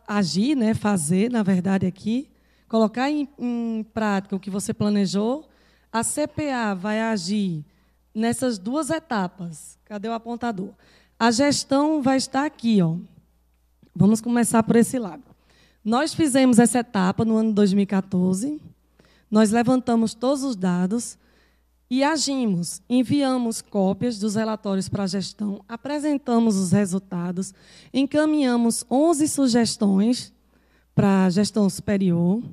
agir, né, fazer, na verdade, aqui, colocar em prática o que você planejou. A CPA vai agir nessas duas etapas. Cadê o apontador? A gestão vai estar aqui, ó. Vamos começar por esse lado. Nós fizemos essa etapa no ano 2014, nós levantamos todos os dados e agimos, enviamos cópias dos relatórios para a gestão, apresentamos os resultados, encaminhamos 11 sugestões para a gestão superior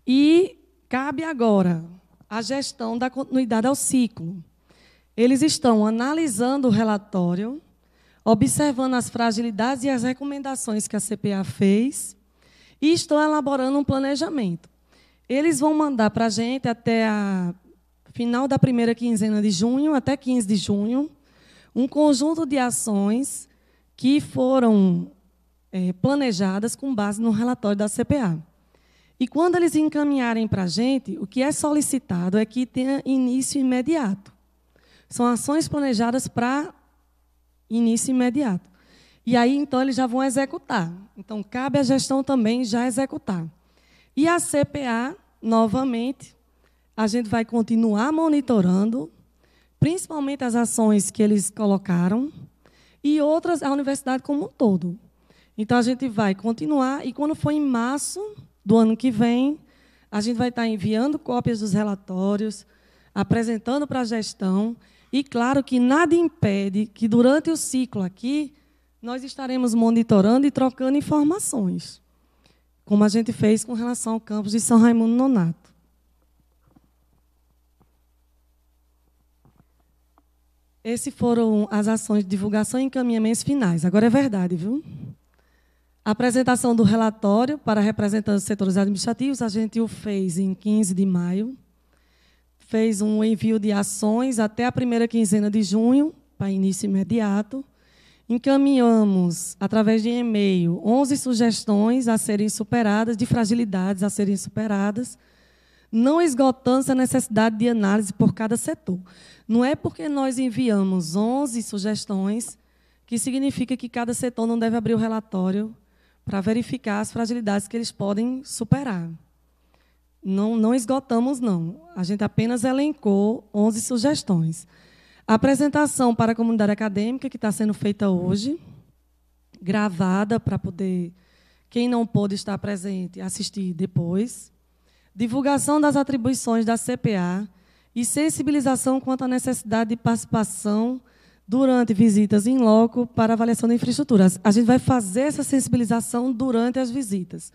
e cabe agora a gestão da continuidade ao ciclo. Eles estão analisando o relatório, observando as fragilidades e as recomendações que a CPA fez e estão elaborando um planejamento. Eles vão mandar para a gente até a final da primeira quinzena de junho, até 15 de junho, um conjunto de ações que foram planejadas com base no relatório da CPA. E quando eles encaminharem para a gente, o que é solicitado é que tenha início imediato. São ações planejadas para início imediato. E aí, então, eles já vão executar. Então, cabe à gestão também já executar. E a CPA, novamente, a gente vai continuar monitorando, principalmente as ações que eles colocaram, e outras, a universidade como um todo. Então, a gente vai continuar, e quando for em março do ano que vem, a gente vai estar enviando cópias dos relatórios, apresentando para a gestão, e claro que nada impede que, durante o ciclo aqui, nós estaremos monitorando e trocando informações, como a gente fez com relação ao campus de São Raimundo Nonato. Essas foram as ações de divulgação e encaminhamentos finais. Agora é verdade, viu? A apresentação do relatório para representantes dos setores administrativos, a gente o fez em 15 de maio. Fez um envio de ações até a primeira quinzena de junho, para início imediato. Encaminhamos, através de e-mail, 11 sugestões a serem superadas, de fragilidades a serem superadas, não esgotando a necessidade de análise por cada setor. Não é porque nós enviamos 11 sugestões que significa que cada setor não deve abrir o relatório para verificar as fragilidades que eles podem superar. Não esgotamos, não. A gente apenas elencou 11 sugestões. A apresentação para a comunidade acadêmica, que está sendo feita hoje, gravada para poder, quem não pôde estar presente, assistir depois. Divulgação das atribuições da CPA e sensibilização quanto à necessidade de participação durante visitas em loco para avaliação da infraestrutura. A gente vai fazer essa sensibilização durante as visitas.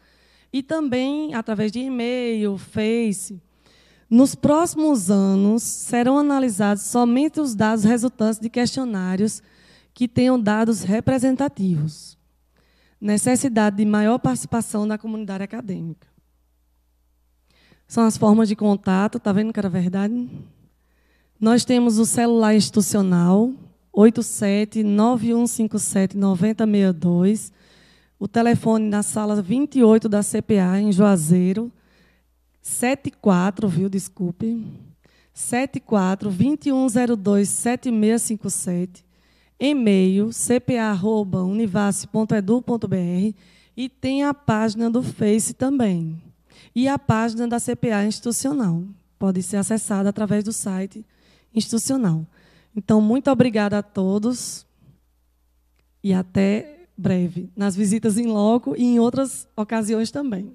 E também, através de e-mail, Face. Nos próximos anos, serão analisados somente os dados resultantes de questionários que tenham dados representativos. Necessidade de maior participação da comunidade acadêmica. São as formas de contato, está vendo que era verdade? Nós temos o celular institucional, 87-9157-9062, o telefone na sala 28 da CPA, em Juazeiro, 74, viu, desculpe, 74-2102-7657, e-mail cpa@univasf.edu.br e tem a página do Face também. E a página da CPA institucional. Pode ser acessada através do site institucional. Então, muito obrigada a todos e até breve, nas visitas em loco e em outras ocasiões também.